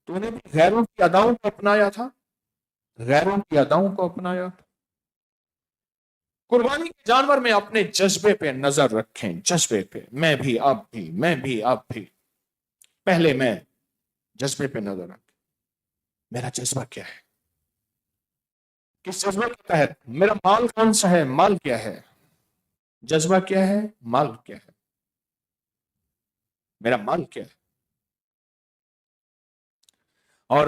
تو نے بھی غیروں کی اداؤں کو اپنایا تھا، غیروں کی اداؤں کو اپنایا تھا. قربانی کے جانور میں اپنے جذبے پہ نظر رکھیں، جذبے پہ. میں بھی آپ بھی پہلے میں جذبے پہ نظر رکھیں. میرا جذبہ کیا ہے؟ کس جذبے کے تحت؟ میرا مال کون سا ہے، مال کیا ہے؟ جذبہ کیا ہے، مال کیا ہے، میرا مال کیا ہے؟ اور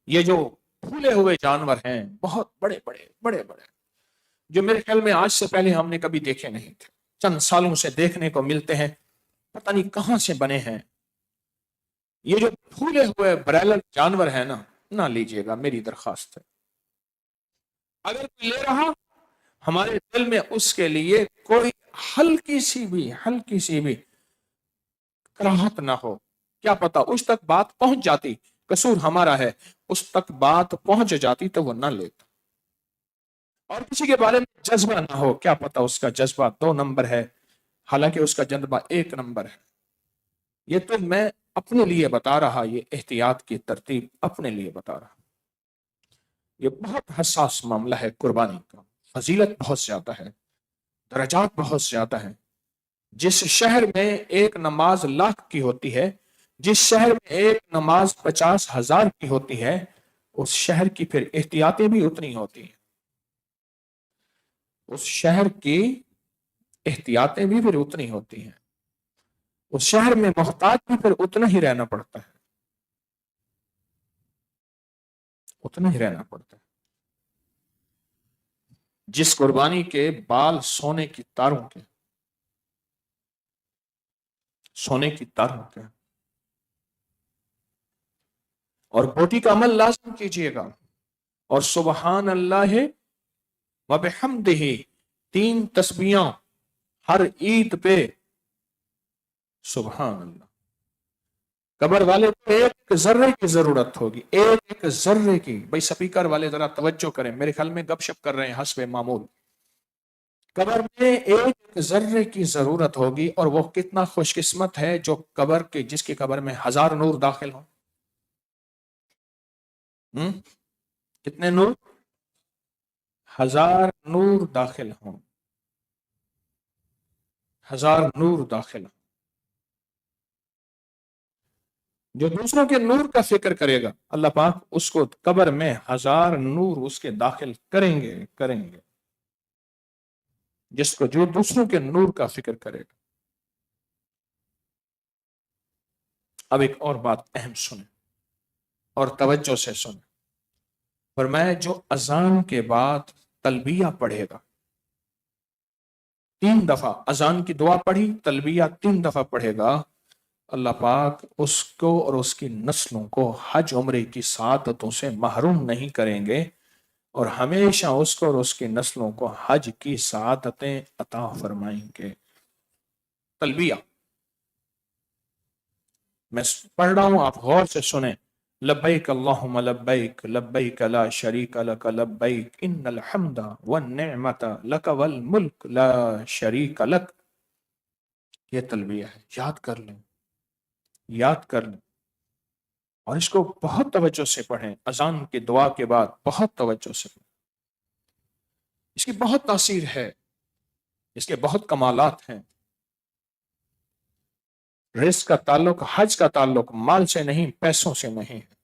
یہ جو پھولے ہوئے جانور ہیں، بہت بڑے بڑے جو میرے خیال میں آج سے پہلے ہم نے کبھی دیکھے نہیں تھے، چند سالوں سے دیکھنے کو ملتے ہیں، پتہ نہیں کہاں سے بنے ہیں. یہ جو پھولے ہوئے برائلر جانور ہیں نا، نہ لیجئے گا، میری درخواست ہے. اگر کوئی لے رہا، ہمارے دل میں اس کے لیے کوئی ہلکی سی بھی کراہت نہ ہو. کیا پتا اس تک بات پہنچ جاتی، قصور ہمارا ہے، اس تک بات پہنچ جاتی تو وہ نہ لیتا. اور کسی کے بارے میں جذبہ نہ ہو، کیا پتا اس کا جذبہ 2 نمبر ہے، حالانکہ اس کا جذبہ 1 نمبر ہے۔ یہ تو میں اپنے لیے بتا رہا، یہ احتیاط کی ترتیب اپنے لیے بتا رہا۔ یہ بہت حساس معاملہ ہے قربانی کا، فضیلت بہت زیادہ ہے، درجات بہت زیادہ ہیں۔ جس شہر میں ایک نماز 1,00,000 کی ہوتی ہے، جس شہر میں ایک نماز 50,000 کی ہوتی ہے، اس شہر کی پھر احتیاطیں بھی اتنی ہوتی ہیں، اس شہر کی احتیاطیں بھی پھر اتنی ہوتی ہیں، اس شہر میں محتاط بھی پھر اتنا ہی رہنا پڑتا ہے، اتنا ہی رہنا پڑتا ہے۔ جس قربانی کے بال سونے کی تاروں کے، سونے کی تاروں کے، اور بوٹی کا عمل لازم کیجئے گا، اور سبحان اللہ وبحمدہ 3 تسبیحاں ہر عید پہ، سبحان اللہ۔ قبر والے کو ایک ذرے کی ضرورت ہوگی، ایک ذرے کی۔ بھائی سپیکر والے ذرا توجہ کریں، میرے خیال میں گپ شپ کر رہے ہیں حسب معمول۔ قبر میں ایک ذرے کی ضرورت ہوگی، اور وہ کتنا خوش قسمت ہے جو قبر کے، جس کی قبر میں 1000 نور داخل ہوں۔ کتنے نور؟ 1000 نور داخل ہوں، 1000 نور داخل ہوں۔ جو دوسروں کے نور کا فکر کرے گا، اللہ پاک اس کو قبر میں 1000 نور اس کے داخل کریں گے، کریں گے۔ جس کو، جو دوسروں کے نور کا فکر کرے گا۔ اب ایک اور بات اہم سنیں اور توجہ سے سنیں، فرمایا جو اذان کے بعد تلبیہ پڑھے گا، 3 دفعہ اذان کی دعا پڑھی، تلبیہ 3 دفعہ پڑھے گا، اللہ پاک اس کو اور اس کی نسلوں کو حج عمرے کی سعادتوں سے محروم نہیں کریں گے، اور ہمیشہ اس کو اور اس کی نسلوں کو حج کی سعادتیں عطا فرمائیں گے۔ تلبیہ میں پڑھ رہا ہوں، آپ غور سے سنیں۔ لبیک اللہم لبیک، لبیک لا شریک لک لبیک، ان الحمد والنعمت لک والملک لا شریک لک۔ یہ تلبیہ ہے، یاد کر لیں، یاد کر لیں، اور اس کو بہت توجہ سے پڑھیں۔ اذان کی دعا کے بعد بہت توجہ سے پڑھیں، اس کی بہت تاثیر ہے، اس کے بہت کمالات ہیں۔ رزق کا تعلق، حج کا تعلق مال سے نہیں، پیسوں سے نہیں ہے،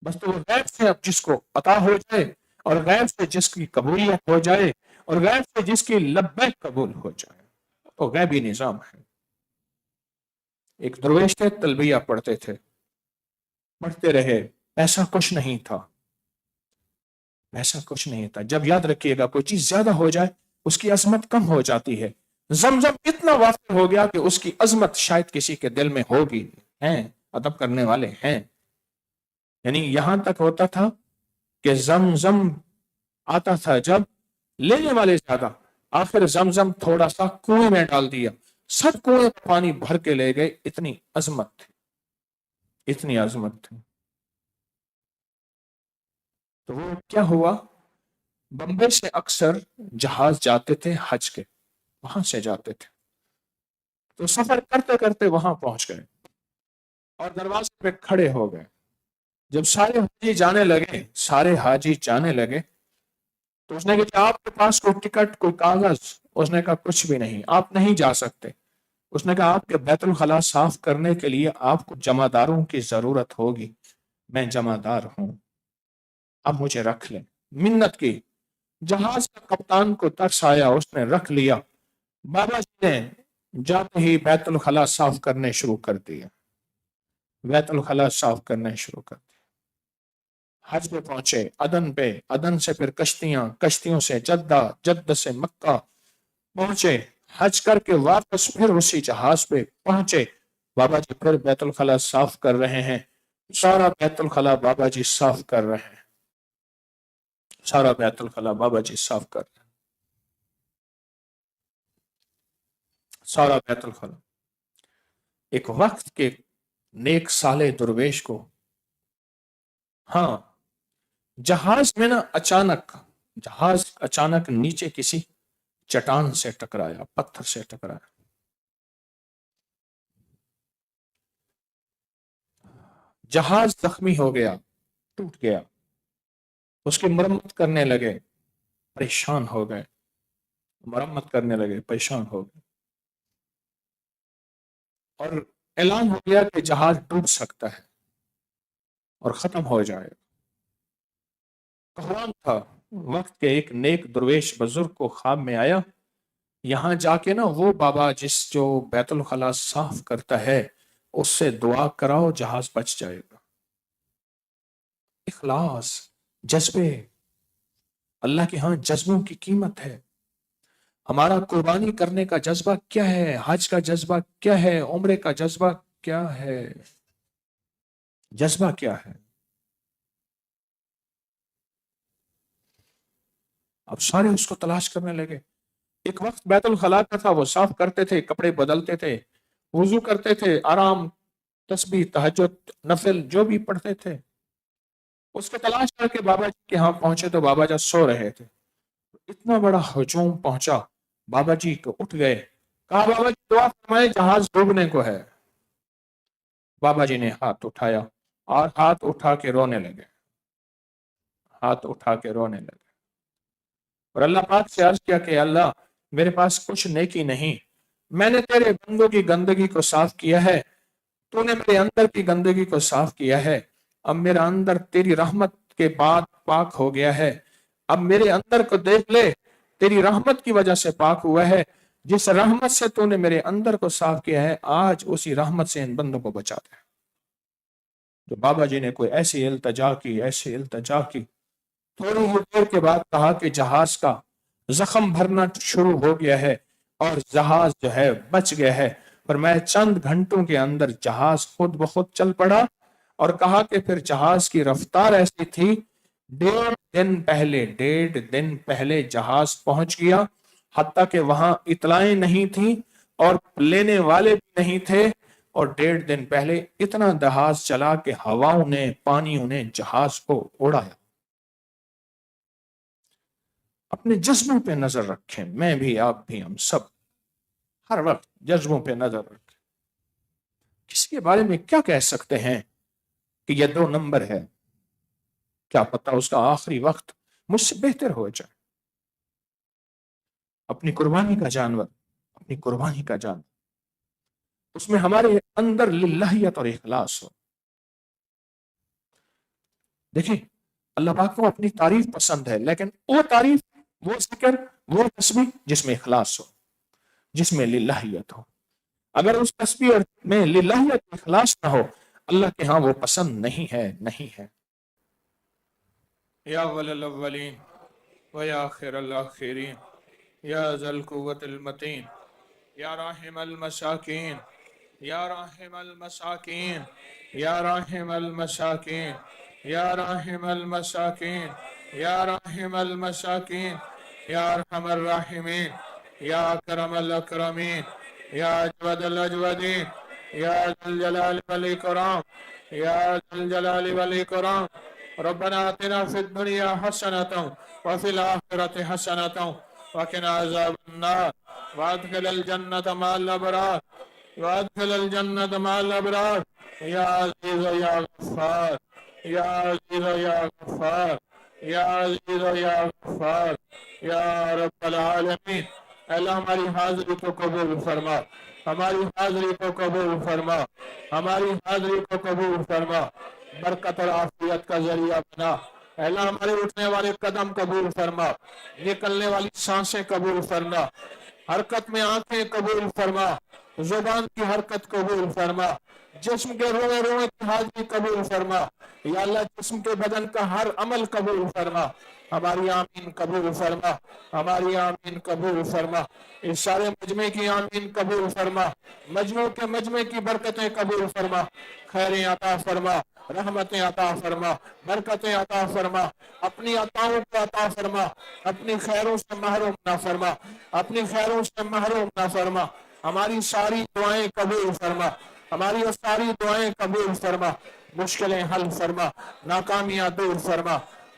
بس تو وہ غیب سے اب جس کو عطا ہو جائے، اور غیب سے جس کی قبولیت ہو جائے، اور غیب سے جس کی لبیک قبول ہو جائے، تو غیبی نظام ہے۔ ایک درویش تھے، تلبیہ پڑھتے تھے، پڑھتے رہے، پیسہ کچھ نہیں تھا، پیسہ کچھ نہیں تھا۔ جب یاد رکھیے گا کوئی چیز زیادہ ہو جائے اس کی عظمت کم ہو جاتی ہے۔ زمزم اتنا واضح ہو گیا کہ اس کی عظمت شاید کسی کے دل میں ہوگی، ہیں ادب کرنے والے ہیں، یعنی یہاں تک ہوتا تھا کہ زمزم آتا تھا جب لینے والے زیادہ، آخر زمزم تھوڑا سا کنویں میں ڈال دیا، سب کنویں کا پانی بھر کے لے گئے، اتنی عظمت تھی، اتنی عظمت تھی۔ تو وہ کیا ہوا، بمبئی سے اکثر جہاز جاتے تھے حج کے، وہاں سے جاتے تھے، تو سفر کرتے کرتے وہاں پہنچ گئے اور دروازے پہ کھڑے ہو گئے۔ جب سارے حاجی جانے لگے، سارے حاجی جانے لگے، تو اس نے کہا کہ آپ کے پاس کوئی ٹکٹ، کوئی کاغذ؟ اس نے کہا کچھ بھی نہیں، آپ نہیں جا سکتے۔ اس نے کہا آپ کے بیت الخلاء صاف کرنے کے لیے آپ کو جمع داروں کی ضرورت ہوگی، میں جمع دار ہوں، اب مجھے رکھ لیں۔ منت کی، جہاز کا کپتان کو ترس آیا، اس نے رکھ لیا۔ بابا جی نے جاتے ہی بیت الخلاء صاف کرنے شروع کر دیا، بیت الخلاء صاف کرنے شروع کر دیا۔ حج پہ پہنچے، عدن پہ، عدن سے پھر کشتیاں، کشتیوں سے جدہ، جدہ سے مکہ پہنچے، حج کر کے واپس پھر اسی جہاز پہ پہنچے۔ بابا جی پھر بیت الخلاء صاف کر رہے ہیں، سارا بیت الخلاء بابا جی صاف کر رہے ہیں، سارا بیت الخلاء بابا جی صاف کر رہے ہیں، سارا بیت الخلاء۔ ایک وقت کے نیک صالح درویش کو، ہاں، جہاز میں نا اچانک جہاز اچانک نیچے کسی چٹان سے ٹکرایا، پتھر سے ٹکرایا، جہاز زخمی ہو گیا، ٹوٹ گیا، اس کی مرمت کرنے لگے، پریشان ہو گئے، مرمت کرنے لگے، پریشان ہو گئے، اور اعلان ہو گیا کہ جہاز ڈوب سکتا ہے اور ختم ہو جائے۔ کہوان تھا وقت کے ایک نیک درویش بزرگ کو خواب میں آیا، یہاں جا کے نا وہ بابا جو بیت الخلا صاف کرتا ہے اس سے دعا کراؤ، جہاز بچ جائے گا۔ اخلاص، جذبے، اللہ کے ہاں جذبوں کی قیمت ہے۔ ہمارا قربانی کرنے کا جذبہ کیا ہے؟ حج کا جذبہ کیا ہے؟ عمرے کا جذبہ کیا ہے؟ جذبہ کیا ہے؟ اب سارے اس کو تلاش کرنے لگے۔ ایک وقت بیت الخلا کا تھا، وہ صاف کرتے تھے، کپڑے بدلتے تھے، وضو کرتے تھے، آرام، تسبیح، تہجد، نفل جو بھی پڑھتے تھے، اس کو تلاش کر کے بابا جی کے ہاں پہنچے تو بابا جی سو رہے تھے۔ اتنا بڑا ہجوم پہنچا، بابا جی کو اٹھ گئے، کہا بابا جی دعا فرمائے، جہاز ڈوبنے کو ہے۔ بابا جی نے ہاتھ اٹھایا اور ہاتھ اٹھا کے رونے لگے، ہاتھ اٹھا کے رونے لگے، اور اللہ پاک سے عرض کیا کہ اللہ میرے پاس کچھ نیکی نہیں، میں نے تیرے بندوں کی گندگی کو صاف کیا ہے، تو نے میرے اندر کی گندگی کو صاف کیا ہے، اب میرا اندر تیری رحمت کے بعد پاک ہو گیا ہے، اب میرے اندر کو دیکھ لے، تیری رحمت کی وجہ سے پاک ہوا ہے، جس رحمت سے تو نے میرے اندر کو صاف کیا ہے، آج اسی رحمت سے ان بندوں کو بچا دے۔ جو بابا جی نے کوئی ایسی التجا کی، ایسی التجا کی، تھوڑی ہی دیر کے بعد کہا کہ جہاز کا زخم بھرنا شروع ہو گیا ہے اور جہاز جو ہے بچ گیا ہے، پر میں چند گھنٹوں کے اندر جہاز خود بخود چل پڑا، اور کہا کہ پھر جہاز کی رفتار ایسی تھی، 1.5 دن پہلے جہاز پہنچ گیا، حتیٰ کہ وہاں اطلاعیں نہیں تھیں اور لینے والے بھی نہیں تھے، اور 1.5 دن پہلے اتنا جہاز چلا کہ ہواؤں نے، پانیوں نے جہاز کو اڑایا۔ اپنے جذبوں پہ نظر رکھیں، میں بھی، آپ بھی، ہم سب ہر وقت جذبوں پہ نظر رکھیں۔ کسی کے بارے میں کیا کہہ سکتے ہیں کہ یہ 2 نمبر ہے، کیا پتہ اس کا آخری وقت مجھ سے بہتر ہو جائے۔ اپنی قربانی کا جانور، اپنی قربانی کا جانور، اس میں ہمارے اندر للہیت اور اخلاص ہو۔ دیکھیں اللہ پاک کو اپنی تعریف پسند ہے، لیکن وہ تعریف، وہ ذکر، وہ تسبیح جس میں اخلاص ہو، جس میں للہیت ہو۔ اگر اس تسبیح میں للہیت اخلاص نہ ہو، اللہ کے ہاں وہ پسند نہیں ہے، نہیں ہے۔ یا اول الاولین و یا آخر الاخرین، یا ذا القوة المتین، یا راحم المساکین، یا راحم المساکین، یا راحم المساکین، یا راحم المساکین، یا راحم المساکین، یا ارحم الراحمین، یا اکرم الاکرمین، یا اجود الاجودین، یا ذا الجلال والاکرام، یا ذا الجلال والاکرام۔ ربنا آتنا في الدنيا حسنة وفي الآخرة حسنة وقنا عذاب النار، وادخل الجنة مع الأبرار، وادخل الجنة مع الأبرار، يا عزيز يا غفار، يا عزيز يا غفار، يا عزيز يا غفار، يا رب العالمين۔ اللہ ہماری حاضری کو قبول فرما، ہماری حاضری کو قبول فرما، ہماری حاضری کو قبول فرما، برکت اور عافیت کا ذریعہ بنا۔ اللہ ہمارے اٹھنے والے قدم قبول فرما، نکلنے والی سانسیں قبول فرما، حرکت میں آنکھیں قبول فرما، زبان کی حرکت قبول فرما، جسم کے روئے روئے کی حاضری قبول فرما، یا اللہ جسم کے بدن کا ہر عمل قبول فرما، ہماری آمین قبول فرما، ہماری آمین قبول فرما، اس سارے مجمع کی آمین قبول فرما، مجمع کے مجمع کی برکتیں قبول فرما، خیریں عطا فرما، رحمتیں عطا فرما، برکتیں عطا فرما، اپنی عطاؤں کو عطا فرما، اپنی خیروں سے محروم نہ فرما، اپنی خیروں سے محروم نہ فرما، ہماری ساری دعائیں قبول فرما، ہماری ساری دعائیں قبول فرما، مشکلیں حل فرما، ناکامیاں دور فرما،